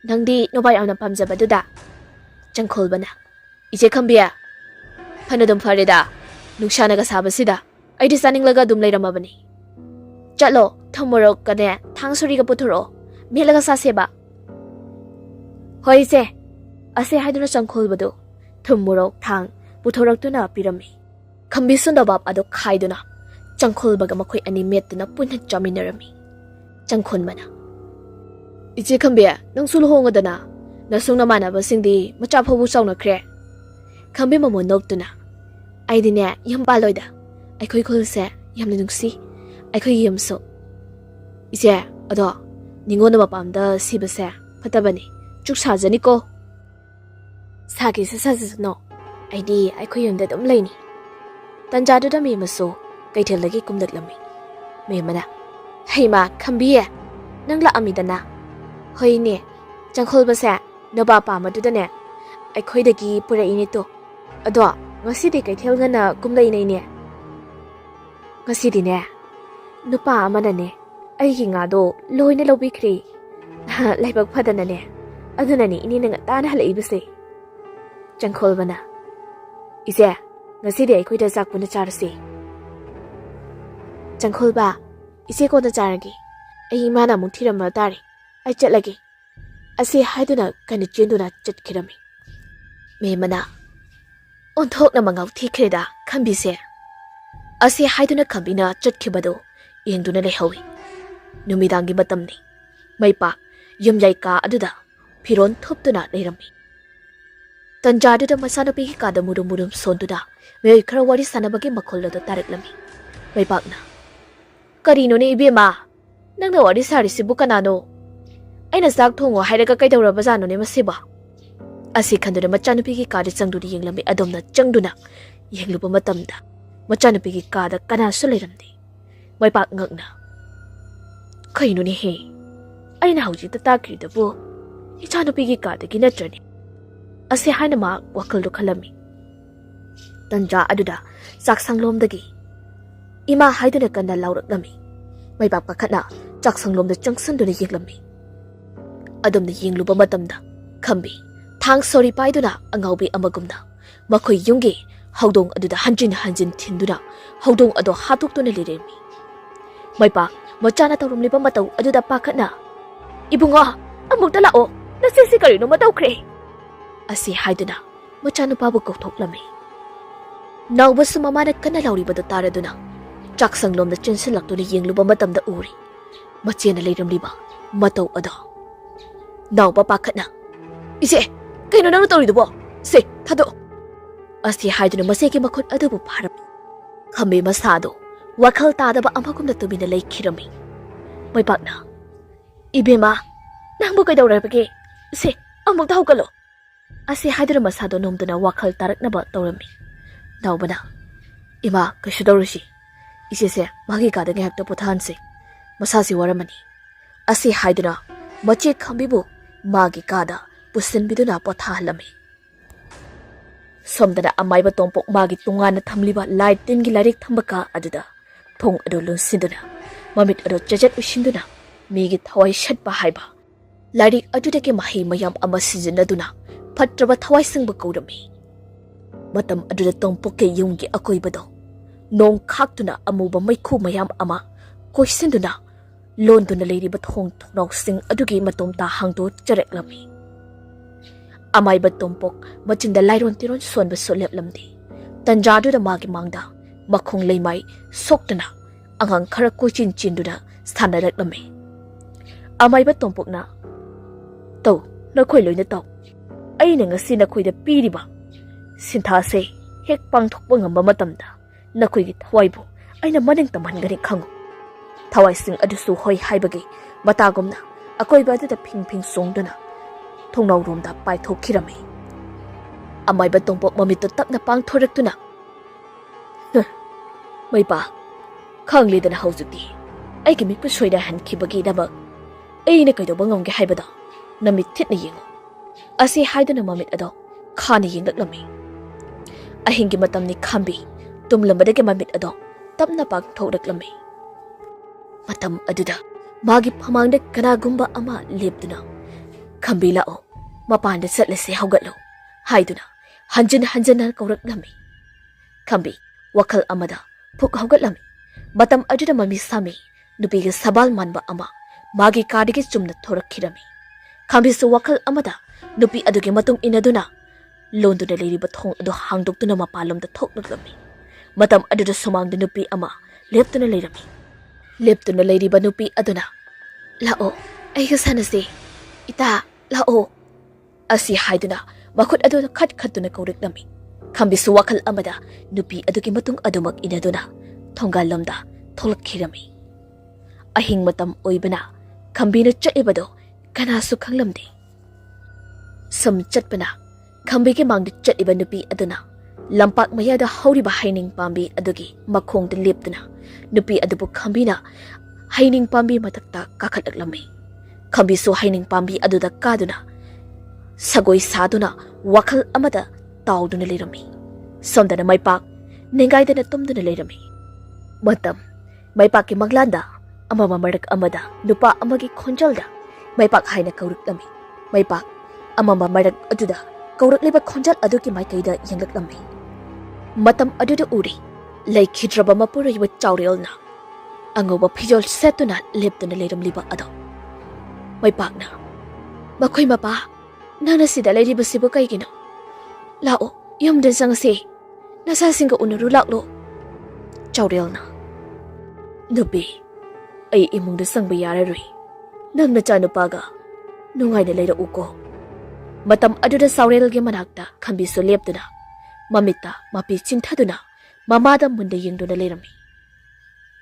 nangdi nobai amna pamjabaduda changkholbana ije khambia phanadum fareda nuksanaga sabasida aidi saninglaga dum leiramabani chalo thamorok kane thangsuri ga puthoro melaga saseba hoise ase haiduna changkholbadu thumorok thang puthoroktuna pirami khambi sundabab ado khaiduna changkholbaga makhoi ani metuna punha chaminarami changkhonmana ije khambia nang sul hongadana nasungna manaba singdi macha phobu sauna khre khambi mamo noktuna aidine yamba loida aikhoi kholse yamna nungsi aikhoi yamso ije ado ningona mapamda sibase phatabani chuk sajani ko sagi sasasno aidi aikhoi yamda dum leini tanjadu da me maso kaithelagi kumdaklami me mana heima khambiye nangla amidana hoine changkholbase noba pamadudane aikhoi pura ini to ado ngasidi kaithel ngana kumlai nei ne ngasidi ne nupa amana ne aigi nga do loina lobikri laibak phadana ne aduna ni ini nga tana halai bise changkholbana ise ngasidi aikhoi da jak puna charsi changkholba ise ko da charagi ai mana muthiram ma tari ai chatlagi ase haiduna kan chenduna chatkirami me mana onthok na mangaw thikreda khambi se ase haiduna khambina chatkibado yengduna lehawi numidangi matamni maipa yumjai ka aduda phiron thuptuna leirami tanjadu da masanapi ka da murum sonduda me khara wari sanabagi makhollo da taraklami maipakna karino ne ibema nangna wari sari sibu kanano ꯑꯩꯅ ꯆꯥꯛ ꯊꯣꯡꯉꯣ ꯍꯥꯏꯔꯒ ꯀꯩꯗꯧꯔꯕꯖꯥꯠꯅꯣꯅꯦ ꯃꯁꯤꯕꯣ ꯑꯁꯤ ꯈꯟꯗꯨꯅ ꯃꯆꯥꯅꯨꯄꯤꯒꯤ ꯀꯥꯗ ꯆꯪꯗꯨꯅ ꯌꯦꯡꯂꯝꯃꯤ ꯑꯗꯣꯝꯅ ꯆꯪꯗꯨꯅ ꯌꯦꯡꯂꯨꯕ ꯃꯇꯝꯗ ꯃꯆꯥꯅꯨꯄꯤꯒꯤ ꯀꯥꯗ ꯀꯅꯥꯁꯨ ꯂꯩꯔꯝꯗꯦ ꯃꯩꯄꯥꯛ ꯉꯛꯅ ꯀꯩꯅꯣꯅꯦꯍꯦ ꯑꯩꯅ ꯍꯧꯖꯤꯛꯇ ꯇꯥꯈ꯭ꯔꯤꯗꯨꯕꯨ ꯏꯆꯥꯅꯨꯄꯤꯒꯤ ꯀꯥꯗꯒꯤ ꯅꯠꯇ꯭ꯔꯅꯤ ꯑꯁꯤ ꯍꯥꯏꯅ ꯃꯍꯥꯛ ꯋꯥꯈꯜꯗꯨ ꯈꯜꯂꯝꯃꯤ ꯇꯟꯖꯥ ꯑꯗꯨꯗ ꯆꯥꯛꯁꯪꯂꯣꯝꯗꯒꯤ ꯏꯃꯥ ꯍꯥꯏꯗꯨꯅ ꯀꯟꯅ ꯂꯥꯎꯔꯛꯂꯝꯃꯤ ꯃꯩꯄꯥꯛ ꯄꯥꯈꯠꯅ ꯆꯥꯛꯁꯪꯂꯣꯝꯗ ꯆꯪꯁꯤꯟꯗꯨꯅ ꯌꯦꯡꯂꯝꯃꯤ ꯑꯗꯣꯝꯅ ꯌꯦꯡꯂꯨꯕ ꯃꯇꯝꯗ ꯈꯝꯕꯤ ꯊꯥꯡ ꯁꯣꯔꯤ ꯄꯥꯏꯗꯨꯅ ꯑꯉꯥꯎꯕꯤ ꯑꯃꯒꯨꯝꯅ ꯃꯈꯣꯏ ꯌꯨꯝꯒꯤ ꯍꯧꯗꯣꯡ ꯑꯗꯨꯗ ꯍꯟꯖꯤꯟ ꯍꯟꯖꯤꯟ ꯊꯤꯟꯗꯨꯅ ꯍꯧꯗꯣꯡ ꯑꯗꯣ ꯍꯥꯠꯇꯣꯛꯇꯨꯅ ꯂꯩꯔꯝꯃꯤ ꯃꯩꯄꯥꯛ ꯃꯆꯥꯅ ꯇꯧꯔꯝꯂꯤꯕ ꯃꯇꯧ ꯑꯗꯨꯗ ꯄꯥꯈꯠꯅ ꯏꯕꯨꯡꯉꯣ ꯑꯃꯨꯛꯇ ꯂꯥꯛꯑꯣ ꯅꯆꯦꯁꯤ ꯀꯔꯤꯅꯣꯃ ꯇꯧꯈ꯭ꯔꯦ ꯑꯁꯤ ꯍꯥꯏꯗꯨꯅ ꯃꯆꯥꯅꯨꯄꯥꯕꯨ ꯀꯧꯊꯣꯛꯂꯝꯃꯤ ꯅꯥꯎꯕꯁꯨ ꯃꯃꯥꯅ ꯀꯟꯅ ꯂꯥꯎꯔꯤꯕꯗꯨ ꯇꯥꯔꯗꯨꯅ ꯆꯥꯛꯁꯪꯂꯣꯝꯗ ꯆꯦꯟꯁꯤꯜꯂꯛꯇꯨꯅ ꯌꯦꯡꯂꯨꯕ ꯃꯇꯝꯗ ꯎꯔꯤ ꯃꯆꯦꯅ ꯂꯩꯔꯝꯂꯤꯕ ꯃꯇꯧ ꯑꯗꯣ ꯅꯥꯎꯕ ꯄꯥꯈꯠꯅ ꯏꯆꯦ ꯀꯩꯅꯣ ꯅꯪꯅ ꯇꯧꯔꯤꯗꯨꯕꯣ ꯁꯦ ꯊꯥꯗꯣꯛꯑꯣ ꯑꯁꯤ ꯍꯥꯏꯗꯨꯅ ꯃꯆꯦꯒꯤ ꯃꯈꯨꯠ ꯑꯗꯨꯕꯨ ꯐꯥꯔꯝꯃꯤ ꯈꯝꯕꯤ ꯃꯁꯥꯗꯣ ꯋꯥꯈꯜ ꯇꯥꯗꯕ ꯑꯃꯒꯨꯝꯅ ꯇꯨꯃꯤꯟꯅ ꯂꯩꯈꯤꯔꯝꯃꯤ ꯃꯩꯄꯥꯛꯅ ꯏꯕꯦꯝꯃ ꯅꯪꯕꯨ ꯀꯩꯗꯧꯔꯕꯒꯦ ꯁꯦ ꯑꯃꯨꯛꯇ ꯍꯧꯒꯠꯂꯣ ꯑꯁꯤ ꯍꯥꯏꯗꯨꯅ ꯃꯁꯥꯗꯣ ꯅꯣꯝꯗꯨꯅ ꯋꯥꯈꯜ ꯇꯥꯔꯛꯅꯕ ꯇꯧꯔꯝꯃꯤ ꯅꯥꯎꯕꯅ ꯏꯃꯥ ꯀꯩꯁꯨ ꯇꯧꯔꯨꯁꯤ ꯏꯆꯦꯁꯦ ꯃꯥꯒꯤ ꯀꯥꯗ ꯉꯥꯏꯍꯥꯛꯇ ꯄꯣꯊꯥꯍꯟꯁꯤ ꯃꯁꯥꯁꯤ ꯋꯥꯔꯝꯃꯅꯤ ꯑꯁꯤ ꯍꯥꯏꯗꯨꯅ ꯃꯆꯦ ꯈꯝꯕꯤꯕꯨ ꯃꯥꯒꯤ ꯀꯥꯗ ꯄꯨꯁꯤꯟꯕꯤꯗꯨꯅ ꯄꯣꯊꯥꯍꯜꯂꯝꯃꯤ ꯁꯣꯝꯗꯅ ꯑꯃꯥꯏꯕ ꯇꯣꯝꯄꯣꯛ ꯃꯥꯒꯤ ꯇꯣꯉꯥꯟꯅ ꯊꯝꯂꯤꯕ ꯂꯥꯏ ꯇꯤꯟꯒꯤ ꯂꯥꯏꯔꯤꯛ ꯊꯝꯕ ꯀꯥ ꯑꯗꯨꯗ ꯊꯣꯡ ꯑꯗꯨ ꯂꯣꯟꯁꯤꯟꯗꯨꯅ ꯃꯃꯤꯠ ꯑꯗꯨ ꯆꯖꯠ ꯎꯏꯁꯤꯟꯗꯨꯅ ꯃꯤꯒꯤ ꯊꯋꯥꯏ ꯁꯠꯄ ꯍꯥꯏꯕ ꯂꯥꯏꯔꯤꯛ ꯑꯗꯨꯗꯒꯤ ꯃꯍꯩ ꯃꯌꯥꯝ ꯑꯃ ꯁꯤꯖꯤꯟꯅꯗꯨꯅ ꯐꯠꯇ꯭ꯔꯕ ꯊꯋꯥꯏꯁꯤꯡꯕꯨ ꯀꯧꯔꯝꯃꯤ ꯃꯇꯝ ꯑꯗꯨꯗ ꯇꯣꯝꯄꯣꯛꯀꯤ ꯌꯨꯝꯒꯤ ꯑꯀꯣꯏꯕꯗꯣ ꯅꯣꯡ ꯈꯥꯛꯇꯨꯅ ꯑꯃꯨꯕ ꯃꯩꯈꯨ ꯃꯌꯥꯝ ꯑꯃ ꯀꯣꯏꯁꯤꯟꯗꯨꯅ ꯂꯣꯟꯗꯨꯅ ꯂꯩꯔꯤꯕ ꯊꯣꯡ ꯊꯣꯡꯅꯥꯎꯁꯤꯡ ꯑꯗꯨꯒꯤ ꯃꯇꯣꯝꯇ ꯍꯥꯡꯗꯣꯛꯆꯔꯛꯂꯝꯃꯤ ꯑꯃꯥꯏꯕ ꯇꯣꯝꯄꯣꯛ ꯃꯆꯤꯟꯗ ꯂꯥꯏꯔꯣꯟ ꯇꯤꯔꯣꯟ ꯁꯣꯟꯕꯁꯨ ꯂꯦꯞꯂꯝꯗꯦ ꯇꯟꯖꯥꯗꯨꯗ ꯃꯥꯒꯤ ꯃꯥꯡꯗ ꯃꯈꯣꯡ ꯂꯩꯃꯥꯏ ꯁꯣꯛꯇꯨꯅ ꯑꯉꯥꯡ ꯈꯔ ꯀꯣꯏꯆꯤꯟ ꯆꯤꯟꯗꯨꯅ ꯁꯥꯟꯅꯔꯛꯂꯝꯃꯤ ꯑꯃꯥꯏꯕ ꯇꯣꯝꯄꯣꯛꯅ ꯇꯧ ꯅꯈꯣꯏ ꯂꯣꯏꯅ ꯇꯧ ꯑꯩꯅ ꯉꯁꯤ ꯅꯈꯣꯏꯗ ꯄꯤꯔꯤꯕ ꯁꯤꯟꯊꯥꯁꯦ ꯍꯦꯛ ꯄꯥꯡꯊꯣꯛꯄ ꯉꯝꯕ ꯃꯇꯝꯗ ꯅꯈꯣꯏꯒꯤ ꯊꯋꯥꯏꯕꯨ ꯑꯩꯅ ꯃꯅꯤꯡ ꯇꯝꯍꯟꯒꯅꯤ ꯈꯪꯉꯨ ꯊꯋꯥꯏꯁꯤꯡ ꯑꯗꯨꯁꯨ ꯍꯣꯏ ꯍꯥꯏꯕꯒꯤ ꯃꯇꯥꯒꯨꯝꯅ ꯑꯀꯣꯏꯕ ꯑꯗꯨꯗ ꯐꯤꯡ ꯐꯤꯡ ꯆꯣꯡꯗꯨꯅ ꯊꯣꯡꯅꯥꯎꯔꯣꯝꯗ ꯄꯥꯏꯊꯣꯛꯈꯤꯔꯝꯃꯤ ꯑꯃꯥꯏꯕ ꯇꯣꯝꯄꯣꯛ ꯃꯃꯤꯠꯇꯨ ꯇꯞꯅ ꯄꯥꯡꯊꯣꯔꯛꯇꯨꯅ ꯃꯩꯄꯥ ꯈꯪꯂꯤꯗꯅ ꯍꯧꯖꯤꯛꯇꯤ ꯑꯩꯒꯤ ꯃꯤꯠꯄꯨ ꯁꯣꯏꯅꯍꯟꯈꯤꯕꯒꯤꯗꯃꯛ ꯑꯩꯅ ꯀꯩꯗꯧꯕ ꯉꯝꯒꯦ ꯍꯥꯏꯕꯗꯣ ꯅꯃꯤꯠ ꯊꯤꯠꯅ ꯌꯦꯡꯉꯨ ꯑꯁꯤ ꯍꯥꯏꯗꯨꯅ ꯃꯃꯤꯠ ꯑꯗꯣ ꯈꯥꯅ ꯌꯦꯡꯂꯛꯂꯝꯃꯤ ꯑꯍꯤꯡꯒꯤ ꯃꯇꯝꯅꯤ ꯈꯥꯝꯕꯤ ꯇꯨꯝꯂꯝꯕꯗꯒꯤ ꯃꯃꯤꯠ ꯑꯗꯣ ꯇꯞꯅ ꯄꯥꯡꯊꯣꯛꯂꯛꯂꯝꯃꯤ ꯃꯇꯝ ꯑꯗꯨꯗ ꯃꯥꯒꯤ ꯐꯃꯥꯡꯗ ꯀꯅꯥꯒꯨꯝꯕ ꯑꯃ ꯂꯦꯞꯇꯨꯅ ꯈꯝꯕꯤ ꯂꯥꯛꯑꯣ ꯃꯄꯥꯟꯗ ꯆꯠꯂꯁꯤ ꯍꯧꯒꯠꯂꯣ ꯍꯥꯏꯗꯨꯅ ꯍꯟꯖꯤꯟ ꯍꯟꯖꯤꯟꯅ ꯀꯧꯔꯛꯂꯝꯃꯤ ꯈꯝꯕꯤ ꯋꯥꯈꯜ ꯑꯃꯗ ꯐꯨꯛ ꯍꯧꯒꯠꯂꯝꯃꯤ ꯃꯇꯝ ꯑꯗꯨꯗ ꯃꯃꯤ ꯁꯥꯃꯤ ꯅꯨꯄꯤꯒꯤ ꯁꯕꯥꯜ ꯃꯥꯟꯕ ꯑꯃ ꯃꯥꯒꯤ ꯀꯥꯗꯒꯤ ꯆꯨꯝꯅ ꯊꯣꯔꯛꯈꯤꯔꯝꯃꯤ ꯈꯝꯕꯤꯁꯨ ꯋꯥꯈꯜ ꯑꯃꯗ ꯅꯨꯄꯤ ꯑꯗꯨꯒꯤ ꯃꯇꯨꯡ ꯏꯟꯅꯗꯨꯅ ꯂꯣꯟꯗꯨꯅ ꯂꯩꯔꯤꯕ ꯊꯣꯡ ꯑꯗꯨ ꯍꯥꯡꯗꯣꯛꯇꯨꯅ ꯃꯄꯥꯟꯂꯣꯝꯗ ꯊꯣꯛꯂꯛꯂꯝꯃꯤ ꯃꯇꯝ ꯑꯗꯨꯗ ꯁꯨꯃꯥꯡꯗ ꯅꯨꯄꯤ ꯑꯃ ꯂꯦꯞꯇꯨꯅ ꯂꯩꯔꯝꯃꯤ ꯂꯦꯞꯇꯨꯅ ꯂꯩꯔꯤꯕ ꯅꯨꯄꯤ ꯑꯗꯨꯅ ꯂꯥꯛꯑꯣ ꯑꯩꯒ ꯁꯥꯟꯅꯁꯤ ꯏꯇꯥ ꯂꯥꯛꯑꯣ ꯑꯁꯤ ꯍꯥꯏꯗꯨꯅ ꯃꯈꯨꯠ ꯑꯗꯨꯅ ꯈꯠ ꯈꯠꯇꯨꯅ ꯀꯧꯔꯛꯂꯝꯃꯤ ꯈꯝꯕꯤꯁꯨ ꯋꯥꯈꯜ ꯑꯃꯗ ꯅꯨꯄꯤ ꯑꯗꯨꯒꯤ ꯃꯇꯨꯡ ꯑꯗꯨꯃꯛ ꯏꯟꯅꯗꯨꯅ ꯊꯣꯡꯒꯥꯜꯂꯣꯝꯗ ꯊꯣꯛꯂꯛꯈꯤꯔꯝꯃꯤ ꯑꯍꯤꯡ ꯃꯇꯝ ꯑꯣꯏꯕꯅ ꯈꯝꯕꯤꯅ ꯆꯠꯂꯤꯕꯗꯣ ꯀꯅꯥꯁꯨ ꯈꯪꯂꯝꯗꯦ ꯁꯨꯝ ꯆꯠꯄꯅ ꯈꯝꯕꯤꯒꯤ ꯃꯥꯡꯗ ꯆꯠꯂꯤꯕ ꯅꯨꯄꯤ ꯑꯗꯨꯅ ꯂꯝꯄꯥꯛ ꯃꯌꯥꯗ ꯍꯧꯔꯤꯕ ꯍꯩꯅꯤꯡ ꯄꯥꯝꯕꯤ ꯑꯗꯨꯒꯤ ꯃꯈꯣꯡꯗ ꯂꯦꯞꯇꯨꯅ ꯅꯨꯄꯤ ꯑꯗꯨꯕꯨ ꯈꯝꯕꯤꯅ ꯍꯩꯅꯤꯡ ꯄꯥꯝꯕꯤ ꯃꯊꯛꯇ ꯀꯥꯈꯠꯂꯛꯂꯝꯃꯤ ꯈꯝꯕꯤꯁꯨ ꯍꯩꯅꯤꯡ ꯄꯥꯝꯕꯤ ꯑꯗꯨꯗ ꯀꯥꯗꯨꯅ ꯁꯒꯣꯏ ꯁꯥꯗꯨꯅ ꯋꯥꯈꯜ ꯑꯃꯗ ꯇꯥꯎꯗꯨꯅ ꯂꯩꯔꯝꯃꯤ ꯁꯣꯝꯗꯅ ꯃꯩꯄꯥꯛ ꯅꯤꯡꯒꯥꯏꯗꯅ ꯇꯨꯝꯗꯨꯅ ꯂꯩꯔꯝꯃꯤ ꯃꯇꯝ ꯃꯩꯄꯥꯛꯀꯤ ꯃꯪꯂꯥꯟꯗ ꯑꯃꯃ ꯃꯔꯛ ꯑꯃꯗ ꯅꯨꯄꯥ ꯑꯃꯒꯤ ꯈꯣꯟꯖꯦꯜꯗ ꯃꯩꯄꯥꯛ ꯍꯥꯏꯅ ꯀꯧꯔꯛꯂꯝꯃꯤ ꯃꯩꯄꯥꯛ ꯑꯃꯃ ꯃꯔꯛ ꯑꯗꯨꯗ ꯀꯧꯔꯛꯂꯤꯕ ꯈꯣꯟꯖꯦꯜ ꯑꯗꯨꯒꯤ ꯃꯥꯏꯀꯩꯗ ꯌꯦꯡꯂꯛꯂꯝꯃꯤ ꯃꯇꯝ ꯑꯗꯨꯗ ꯎꯔꯤ ꯂꯩꯈꯤꯗ꯭ꯔꯕ ꯃꯄꯨꯔꯣꯏꯕ ꯆꯥꯎꯔꯦꯜꯅ ꯑꯉꯧꯕ ꯐꯤꯖꯣꯜ ꯁꯦꯠꯇꯨꯅ ꯂꯦꯞꯇꯨꯅ ꯂꯩꯔꯝꯂꯤꯕ ꯑꯗꯣ ꯃꯩꯄꯥꯛꯅ ꯃꯈꯣꯏ ꯃꯄꯥ ꯅꯪꯅ ꯁꯤꯗ ꯂꯩꯔꯤꯕꯁꯤꯕꯨ ꯀꯩꯒꯤꯅꯣ ꯂꯥꯛꯑꯣ ꯌꯨꯝꯗ ꯆꯪꯁꯤ ꯅꯆꯥꯁꯤꯡꯒ ꯎꯅꯔꯨ ꯂꯥꯛꯂꯣ ꯆꯥꯎꯔꯦꯜꯅ ꯅꯨꯄꯤ ꯑꯩ ꯏꯃꯨꯡꯗ ꯆꯪꯕ ꯌꯥꯔꯔꯣꯏ ꯅꯪ ꯅꯆꯥꯅꯨꯄꯥꯒ ꯅꯨꯡꯉꯥꯏꯅ ꯂꯩꯔꯛꯎꯀꯣ ꯃꯇꯝ ꯑꯗꯨꯗ ꯆꯥꯎꯔꯦꯜꯒꯤ ꯃꯅꯥꯛꯇ ꯈꯝꯕꯤꯁꯨ ꯂꯦꯞꯇꯨꯅ ꯃꯃꯤꯠꯇ ꯃꯄꯤ ꯆꯤꯡꯊꯗꯨꯅ ꯃꯃꯥꯗ ꯃꯨꯟꯗ ꯌꯦꯡꯗꯨꯅ ꯂꯩꯔꯝꯃꯤ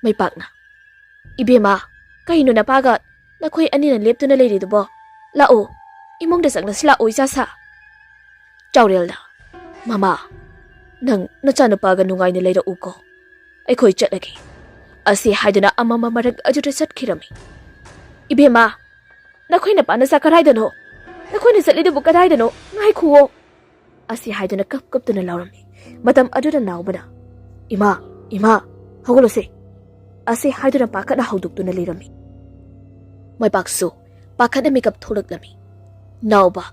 ꯃꯩꯄꯥꯛꯅ ꯏꯕꯦꯝꯃ ꯀꯩꯅꯣ ꯅꯄꯥꯒ ꯅꯈꯣꯏ ꯑꯅꯤꯅ ꯂꯦꯞꯇꯨꯅ ꯂꯩꯔꯤꯗꯨꯕꯣ Lao, imong da sang na sila oy sa. Chaurel da. Mama, nang nachanapa ga nungay ni leira uko. Ay ko'y chatlagi. Asi haiduna ama mamarag ajuda sat kirami. Ibema, nako'y napana sa karaydan ho. Nako'y nasali da bukaraydan ho. Ngay kuwo. Asi haiduna kap to na laurami. Matam ajuda naw ba na. Ima, hagulo si. Asi haiduna pakat na hauduk to na lirami. May bakso, pakat na may kap tulog lami. Naw ba?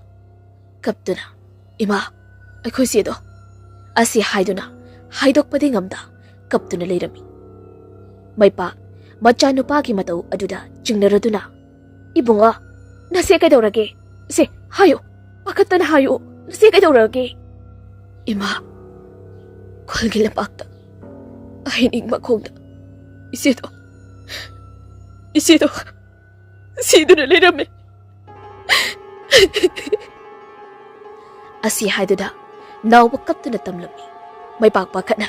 Kap to na. Ima, ay ko'y siya do. Asi haiduna, haidok pa di ngamda. Kap to na lirami. May pa, macha nupa ki mataw aduda chingnaraduna. Ibunga, nasi kay dawrage. Si, hayo, pakata na hayo, nasi kay dawrage. Ima, kulgilapakta. Ahining makongda. Isido, sido na lirami. Asi haiduda, nawakap to na tamlami. May pakpakat na.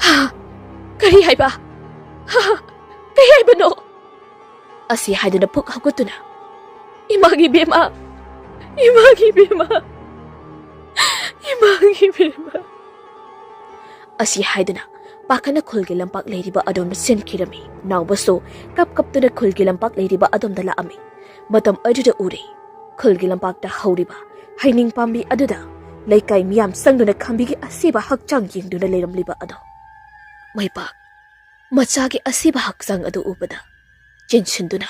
Ha, kari hay ba? Kaya ba no? Asi haida na puk hagot na. Imagi bema. Asi haida na. Baka na kulgilampak lady ba adom na sin kirami. Now baso, kap to na kulgilampak lady ba adom na laami. Matam aduda uri. Kulgilampak na hauri ba. Haining pambi aduda. Laikay miyam sang na kambigi asiba hakchang ying do na liram liba ado. May pak. Matsagi asiba haksang ado ubada. Jinshin na.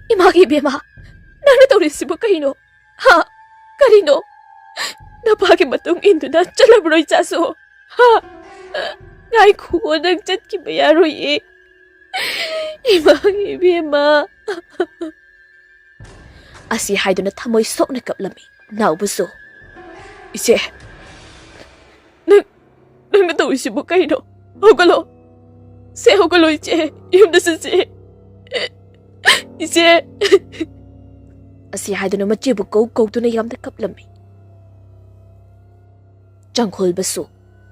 Imagi bema. Nanatawin si Bukahino. Ha? Karino? Napagi matong indo na chalabroy saso. Ha? Ngay kuwa nagchat ki bayaroy eh. Imagi bema. Asi haido na tamoy sok na kaplami. Naubuso. Ise. Nanatawin si Bukahino. Hogalo. Hogalo iche. Yung nasa si. Ise. Asi haido na machibu go to na yam na kaplami. Janghol baso.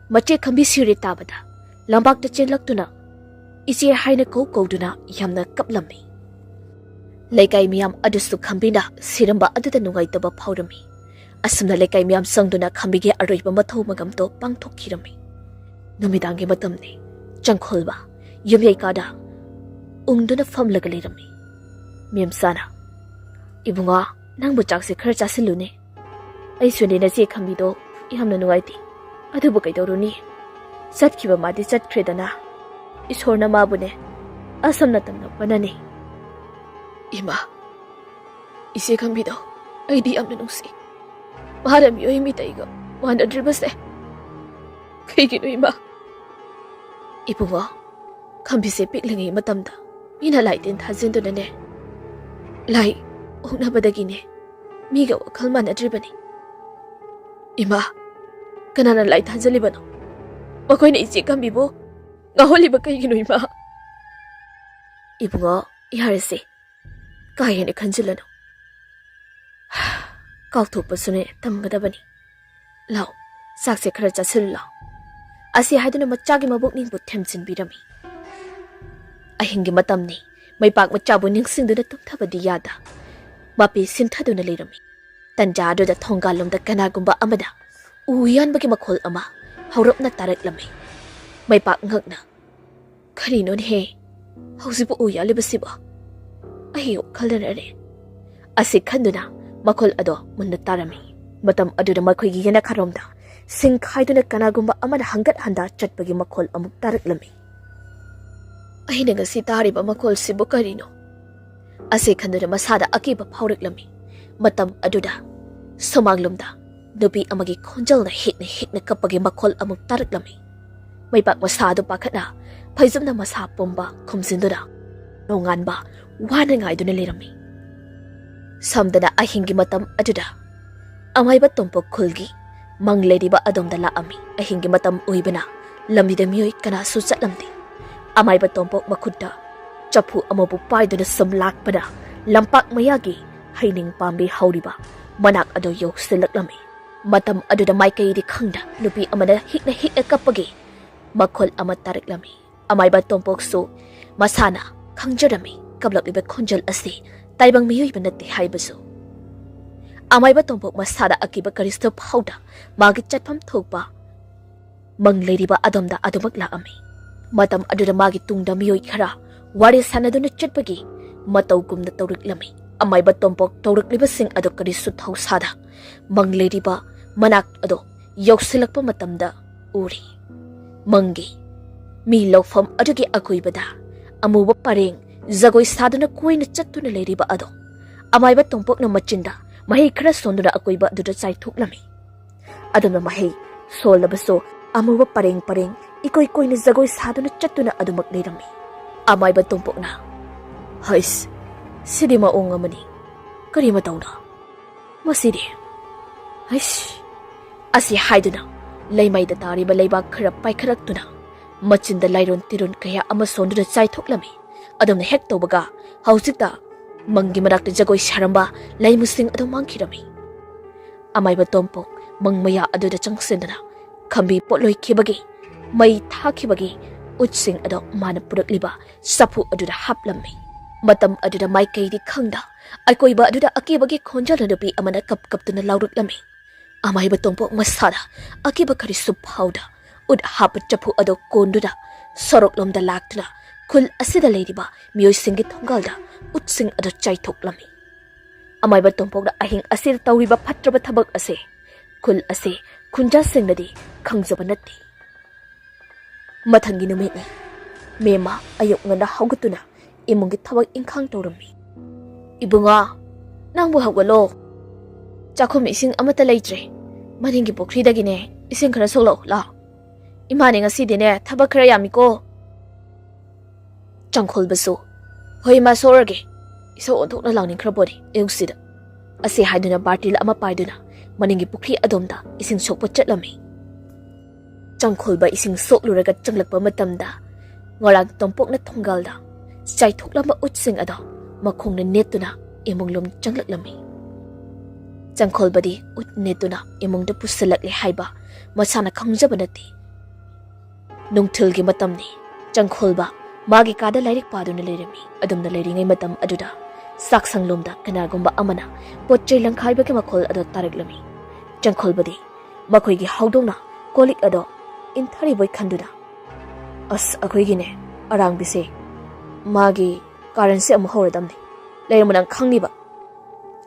Machi Khambi siri tabada. Lambak na chenlak to na. Ise hai na go to na yam na kaplami. Laikay miyam adusu Khambi na siramba aduda nungay taba paurami. Asam na laikay miyam sang do na Khambi ge aroy ba mataw magamto pang thokirami. Numidangi matam ni. Janghol ba. Yumyay kada. Ungdo na famlaga lirami. Miyam sana. Ibunga, nang buchak si khar chasilu ne. Ay sundi na si Khambi do, iham na nungay ti. Adu ba kay doro ni. Sat kiba madi sat kreda na. Ishor na mabu ne. Asam na tam na panani. Ima, isi Khambi do, ay di am na nungsi. Maharam yo imita igo, mahanda dribas eh. Kay gino ima. Ibunga, Khambi se piklingay matamda. Inalay din thazin do na ne. Lai, na badagi ne. Miga wakal man adribani. Ima, kanana lai thazali bano. Makoy na isi Khambi bo. Ngaholi ba kay gino ima? Ibunga, iharisi. Kaya ni kanjilano. Kautupa sune tamgadabani. Lao, sakse khara chasil lao. Asi haiduna machagi mabuk ning bu temsin birami. Ahingi matam ni, may pak machabu ning singdo na tumtabadi yada. Mapi sintado na lirami. Tanjado da thonggalom da kanagumba amada. Uyan bagi makol ama, haurap na tarik lami. May pak ngag na. Karinon he, hausipo uya libasiba. Ahiyo kaldanare. Asi kando na, makol ado muna tarami. Matam ado na makoy gigana karomda. Singkay do na kanagumba amada hanggat handa chat bagi makol amuk tarik lami. Ay nga si tari ba makol si Bukarino. Asi kando na masada akiba paurik lami. Matam aduda. Sumaglumda. Nubi amagi konjal na hit na kapagi makol amuk tarik lami. May pak masado pakat na. Paizam na masapom ba kumsindo na. Nongan ba wana nga ido na lirami. Samda na ahingi matam aduda. Amay ba tumpok kulgi. Mangledi ba adom dala ami. Ahingi matam uy ba na. Lamida miyoy kana susat lamdi. Amay ba tompok makudda. CHAPHU amabu paido na samlak pa na. Lampak mayagi. Haining pambi hauri ba. Manak ado yo silak lami. Matam ado na may kayo di kangda. Nubi amana hik na kapagi. Makol amat tarik lami. Amay ba tompok so. Masana. Kangjarami. Kablak iba konjal asi. taibang miyoy ba nati haibasu. Amay ba tombok masada akiba karisto pauda magi chatpam thokpa manglay ba adomda adumak laami. Matam aduda magi tungda miyoy khara wari sanaduna chatpagi mataw gumna tawriklami. Amay ba tombok tawriklibasing ado karisto thausada manglay ba manak ado yoksilakpa matamda uri. Mangi mi lawfam adugi akoybada amuba pareng zagoi saduna koina chattuna leiriba ado amay ba tombok na machinda mahi khara sonduna akoiba aduda chaithuklami. Aduna mahi solabaso amuba pareng ikoi koina zagoi saduna chattuna adumak leirami. Amay ba tombok na hais sidi maong amani kari matawna masidi hais asi haiduna laymay da tariba laybak khara paikharak-tuna machinda layron tiron kaya ama sonduna chaithuklami. Adamna hek tawbaga haujikta mangi marakta jagoi saramba laymusing ado mangkhirami. Amay ba tompok mangmaya aduda changsindana khambi potloi khibagi mai thakhibagi utsing ado mana purakliba chaphu aduda haplammi. Matam aduda maikaidi khangda aikoiba aduda akibagi khonjala nupi amana kaptuna lauruklami. Amay ba tompok masada akiba karisu phauda ud hapa chaphu ado konduda soroklomda laktuna khul asida leiriba miyoi singi thongalda utsing ado chaithoklami. Amay ba tompok da ahing asir tawriba phatraba thabak ase khul ase khunja singnadi khangjaba natti. Mathangi numitni mema ayok ngana haugatuna imungi thabak ingkhang tawrami. Ibunga nangbu hawgalo chakhum ising amata leitre maningi pokridagine ising khara solo la imani ngasi dine thabak khara yamiko. Changkhol basu hoi ma sorage iso onthokna langning khara bodi eusida ase haiduna bartil ama paiduna maningi pukri adomda ising sokpa chatlami. Changkhol ba ising sokluraga changlakpa matamda ngorang tompok na thonggalda chaithoklama utsing ado makhongna netuna imunglom changlaklami. Changkhol badi ut netuna imungda pusalakle haiba masana khangjaba nati. Nungthilgi matamni changkhol ba magi kada lairik paduna leirami. Adumna leiringai matam aduda saksanglomda kanagumba amana potchei langkhaibagi makhol ado tariklami. Changkhol badi makhoigi haudongna kolik ado inthari boy khanduna as akhoigine arang bise magi karanse amu horadamni leirumunang khangniba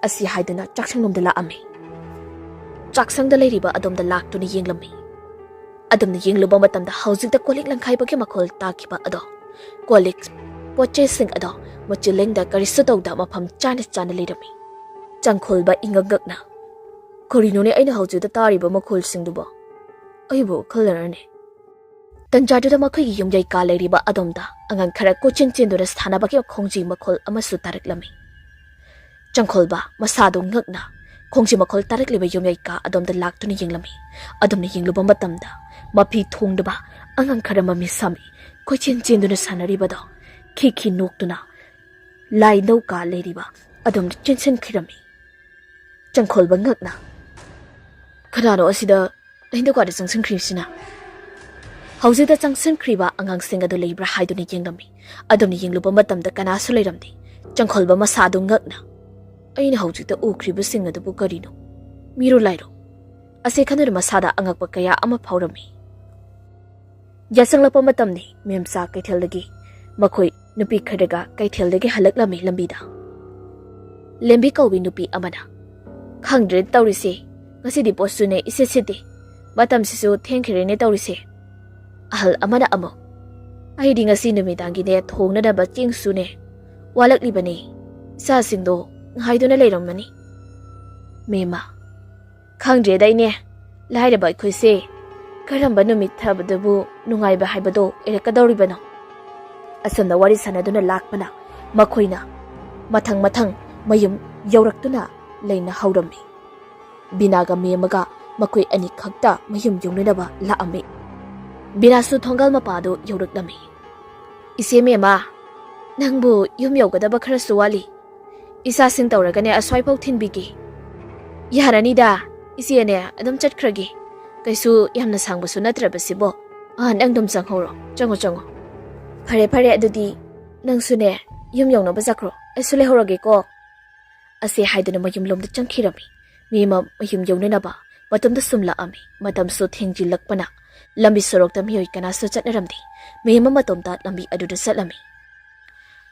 asi haiduna chaksanglomda laami. Chaksangda leiriba adomda laktuna yenglami. Adamna yengluba matamda haujikta kolik langkhaibagi makhol takiba ado kolik potchei sing ado machilengda karisu tawda mafam chana leirami. Changkhol ba ingagakna korinone aina haujida tariba makhol singduba aibo khalarane. Tanjaduda makhoi yumjai ka leiriba adomda angang khara kochin chindura sthanabaki khongji makhol amasu tariklami. Changkhol ba masado ngakna khongji makhol tarakliba yumjai ka adomda laktuna yenglami. Adomna yengluba matamda mapi thongdaba angang khara mami sami kochin chinduna sanaribado khi noktuna lai dau ka leiriba adomda chinsen khirami. Changkhol ba ngakna khanano asida lainda kwada changsen khrisina haujida changsen khriba angang singa do leibra haiduna yenglami. Adomna yengluba matamda kanasu leiramdi. Changkhol ba masado ngakna aina haujida ukriba singa do bukarino miru lairo ase khanur masada angakpa kaya ama phaurami. Yasanglapa matamni memsa kaitheldagi makhoi nupi khadaga kaitheldagi halaklami lambida. Lembi kaubi nupi amana khangdre tawrise ngasidi posune isesidi matam sisu thengkhirene tawrise. Ahal amana amo aidi ngasi numidangi ne thongna da baching sune walaklibani sa singdo haiduna leiramani. Mema khangdre daine laira bai khoise karamba numit thabadabu nungaiba haibado erekadoribano. Asamna wari sanaduna lakpana makhoina mathang mayum yauraktuna leina haurami. Binaga memaga makhoi ani khakta mayum yungnaba laami. Binasu thongal mapado yauraklami. Ise mema nangbu yum yaugadaba khara suwali isa sing tawragane aswaipau thinbigi yaranida isiene adum chatkragi kaisu yamna sangbasu natrabasibo nang dum changhoro chango phare adudi nang sune yum yongno bazakro aisule horage ko Ase haidana mayum lomda changkhirami. Mema mayum yawnanaba matamda sumlaami. Matamsu thengjilakpana. Lambi sorokta miyoi kanasu chatnaramdi. Mema matomda lambi aduda satlami.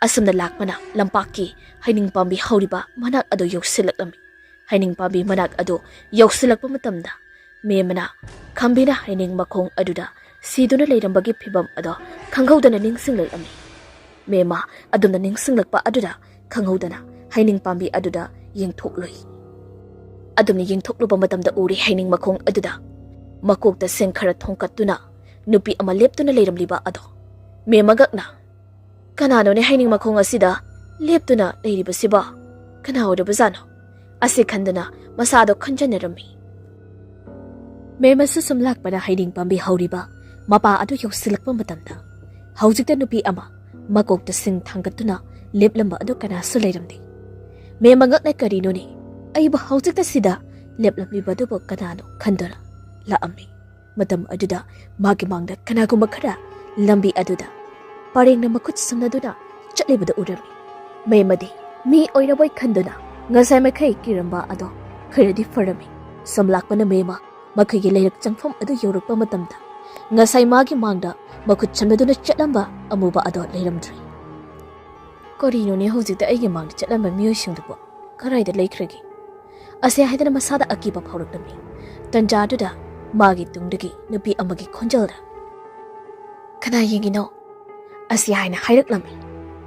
Asumna lakmana lampaki haining pambi hauriba manak ado yoksilaklami. Haining pambi manak ado yoksilakpa matamda. Memana khambina haining makhong aduda siduna leirambagi phibam ado khanghaudana ningsinglakami. Mema adumna ningsinglakpa aduda khanghaudana haining pambi aduda yengthokloi. Adumni yengthokluba matamda uri haining makhong aduda makokta sengkhara thongkattuna nupi ama leptuna leiramliba ado. Memagakna kanano ne haining makhong asida leptuna leiribasiba kana odabazano ase khandana masado khanjanarami. Memasu sumlakpana haining pambi hauriba mapa adu yoksilakpa matamda haujikta nupi ama makokta sing thangkattuna leplamba adu kanasu leiramdi. Memagakna karino ni aiba haujikta sida leplamliba adu kanano khandana laammi. Matam aduda magi mangda kanagumba khara lambi aduda parengna makhut samnaduna chatlibada urami. Memadi mi oiraboy khanduna ngasai makai kiramba ado kharadi farami. Samlakpana mema makhigi leirak changfam adu yorakpa matamda ngasai magi mangda makhut samnaduna chatlamba amuba ado leiramdri. Korino ne hojikta aigi mangda chatlamba miyoi singdubo karaida leikragi. Ase haidana masada akiba phaurakami. Tanja aduda magi tungdagi nupi amagi khonjalda kana yengino asi haina hairaklammi.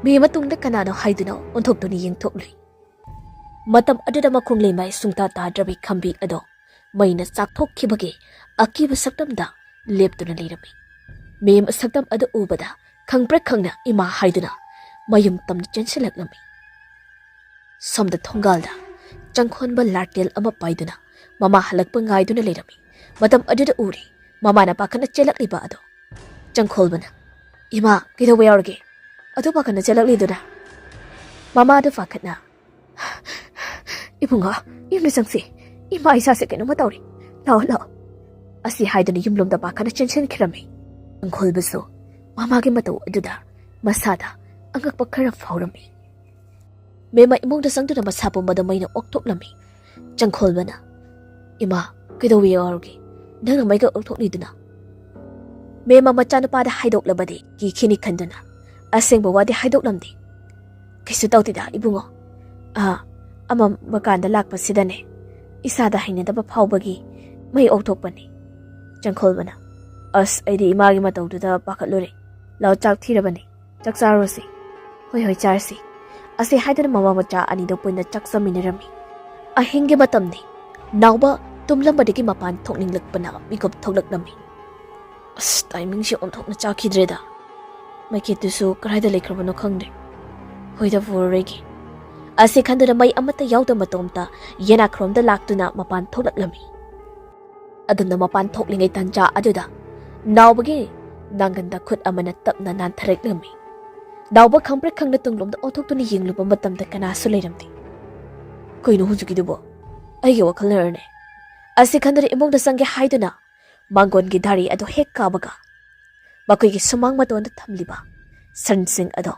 Me matungda kanano haiduna onthokduni yengthoklui. Matam aduda makhung leimai sungta tadrabi khambi ado maina chakthokkhibagi akiba saktamda leptuna leirami. Mem saktam adu ubada khangpra khangna ima haiduna mayum tamna chensilaklammi. Somda thongalda changkhonba lartel ama paiduna mama halakpa ngaiduna leirami. Matam aduda uri mama na pakana chelakliba ado changkholbana ima kidawe yaurge adu pakana chelakliduna. Mama adu fakatna ibunga imna changsi ima isa se kenu matawri lao lao asi haiduna yumlomda pakana chenchen khirami. Changkholbaso mama gi mataw aduda masada angakpa khara faurami. Mema imongda sangduna masapo madamaina oktoklami. Changkholbana ima kidawe yaurge nang maiga oktokliduna. Mema machanupada haidoklabadi ki khini khanduna asengba wadi haidoklamdi. Kisu tawtida ibungo ama makanda lakpasidane isada hainadaba phawbagi mai okthokpani. Changkholbana as aidi imagi matawduda pakhatlure law chak thirabani chak charosi hoi hoi charsi ase haidana mama macha anido poina chak saminarami. Ahinge matamni nawba tumlambadagi mapan thokninglakpana mikop thoklaklami. As timing si onthokna chakhidreda maiketusu karaida lekrabano khangde hoida voregi ase khanduna mai amata yawda matomta yena khromda laktuna mapan thoklaklami. Aduna mapan thoklingai tanja aduda nawbagi nanganda khut amana tapna nanthareklami. Nawba khangpra khangna tunglomda othoktuna yengluba matamda kanasu leiramdi. Koino hujukidubo aigi wakhalnarne ase khanduna imongda sangge haiduna mangon gi dhari ado hek kabaga bakoi gi sumang matonda thamliba sansing ado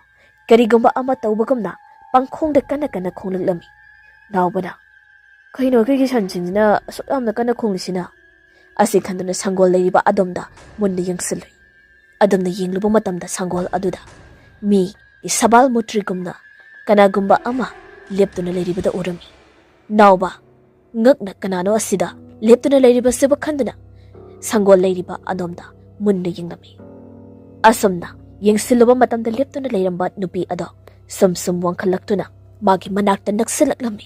karigumba ama tawbagumna pangkhongda kana kana khonglami. Nawbana kaino gi sansingna soklamna kana khonglisina ase khanduna sangol leiba adomda munna yengsilui. Adomna yengluba matamda sangol aduda mi isabal mutrigumna kanagumba ama leptuna leiribada urami. Nawba ngakna kanano asida leptuna leiriba seba khanduna sangol leiriba adomda munna yenglami. Asumna yengsiluba matamda leptuna leiramba nupi ado sum wangkhalaktuna magi manakta naksalaklami.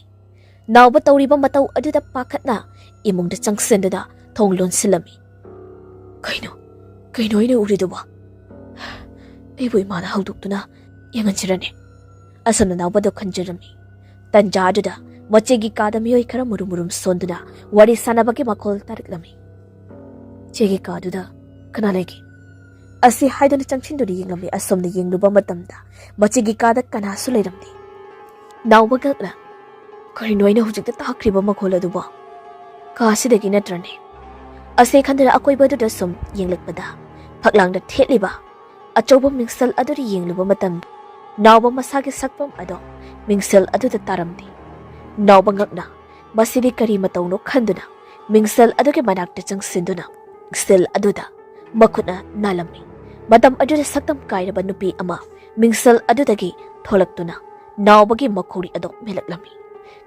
Nawba tawriba mataw aduda pakhatna imungda changsendada thonglon silami. Kaino ina uriduba aibu imana hauduktuna yenganchirane. Asumna nawbado khanjarami. Tanja aduda machegi kada miyoi khara murum sonduna wari sanabagi makhol tariklami. Chegi kaduda kana legi asi haidana changchinduri yenglami. Asomna yengluba matamda machegi kada kanasu leiramdi. Nawba gakla karinoina hujikta takriba makhol aduba kasidagi natrane ase khandara akoibadu sum yenglakpada phaklangda thetliba achoba mingsal aduri yengluba matam nawba masagi sakpam ado mingsal aduda taramdi. Nauba ngakna masidi kari matauno khanduna mingsal aduke manakta changsinduna stil aduda makutna nalami matam aduda saktam kairaba nupi ama mingsal adudagi tholaktuna naubagi makhori ado melaklami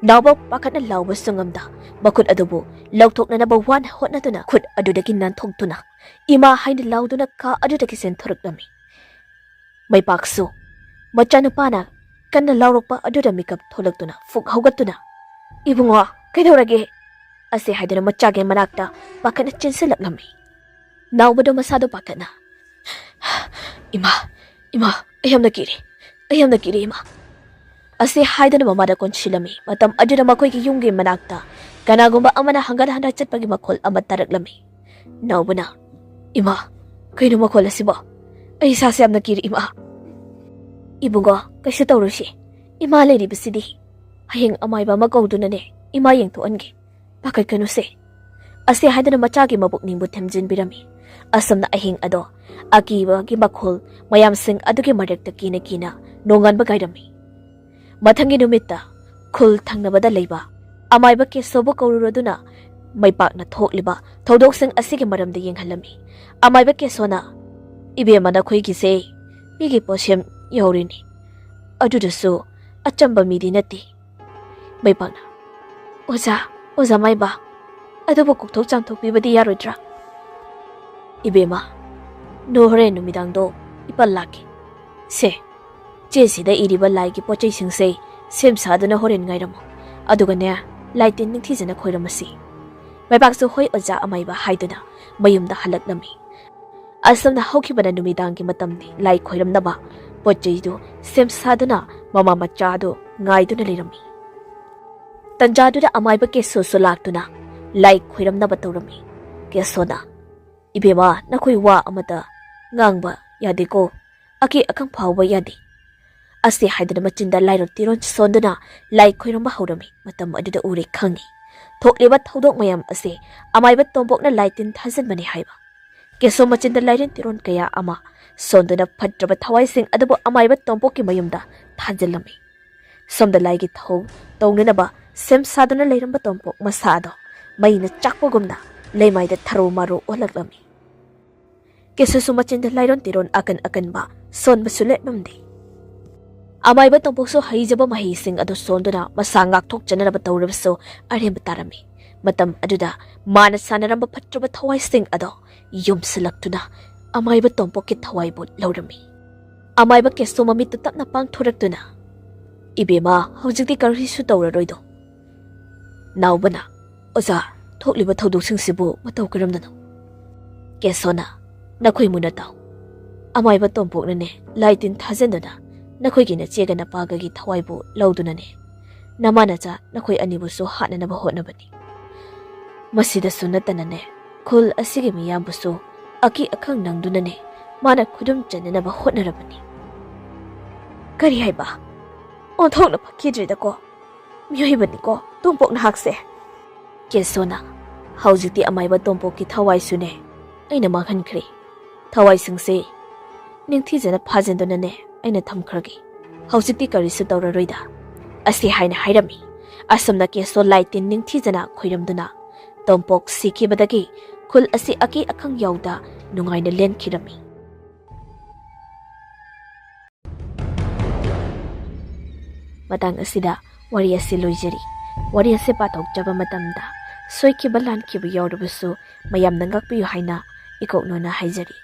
nauba pakatna lauba sungamda makut adubu lauthokna naba wan hotnaduna khut adudagi nanthogtuna ima haina lauduna ka adudagi sen thoraklami mai paksu machanupana kanna laurokpa aduda mikap tholaktuna fuk haugatuna ibungo kaidorage ase haidana machage manakta pakatna chinsilaklami naubado masado pakatna ima ayamna kiri ima ase haidana mamada konsilami matam aduda makoigi yumgi manakta kanagumba amana hangal handa chatpagi makhol ama taraklami naubana ima kaino makhol asiba ai sase amna kiri ima ibungo kaisu tawrusi ima leri bisidi hayeng amaiba makaudunane ima yengthoange pakai kanuse ase haidana machagi mabuk ningbu themjin birami asamna ahing ado akiba gi makhol mayam sing adugi marekta kina nongan bagairami mathangi numitta khul thangnabada leiba amaiba ke sobo kaururoduna maipakna thokliba thodok sing asigi maramda yenghalami amaiba ke sona ibe mana khoi gi se migi posem yorini adudasu achamba midi nati maipakna oza maiba adubo kokthok chamthok pibadi yarodra ibema no hore numidangdo ipallaki se chesida iriba laigi pochai singse sem sadana horen ngairamo adugane laitin ningthijana khoiramasi maibaksu hoi oja amaiba haiduna mayumda halaklami asamna hokibana numidangi matamni lai khoiramnaba pochaidu sem sadana mama machado ngaiduna lirami tanjaduda amaiba ke sosolaktuna lai khoiramnaba tawrami ke sona ibema nakhoi wa amata ngangba yadeko aki akang phawba yadi ase haidana machinda lairot tiron sonduna lai khoiramba haurami matam aduda ure khangi thokliba thodok mayam ase amaiba tombokna laitin thajanmani haiba keso machinda lairin tiron kaya ama sonduna phatraba thawai sing adubo amaiba tombokki mayumda thajalami somda laigi thau tongnaba sem saduna leiramba tombok masado maina chakpogumna leimaida tharo maru olaklami keso machinda lairon tiron akan ba son basule mamdi amaiba tombokso haijaba mahi sing ado sonduna masangak thok chanaraba tawrabso aremba tarami matam aduda mana sanaramba phatraba thawai sing ado yumsilaktuna amaiba tombokki thawai bu laurami amaiba keso mamit tapna pang thoraktuna ibema hojikti karisu tawraroido naubana oza thokliba thodok singsibu mataw karamdano kesona nakhoi muna taw amaiba tomboknane laitin thajenduna nakhoi gina chegana pagagi thawaibu laudunane namana cha nakhoi anibusu hananaba hotnabani masida sunatanane khul asigi miyambusu aki akhang nangdunane mana khudum chananaba hotnarabani kari haiba onthokna phakidrida ko miyoibani ko tompokna hakse kesona haujiti amaiba tompokki thawai sune aina manghankhri thawai singse ningthijana phajendunane aina thamkhragi haujiti karisu tawraroida ase haina hairami asamna keso laitin ningthijana khoiramduna tompok sikibadagi khul asi aki akhang yauda nungaina lenkhirami matang asida wari ase loijari wari ase pathok jaba matamda soikiba lankiba yaurubusu mayam nangakpiyu haina ikoknona haijari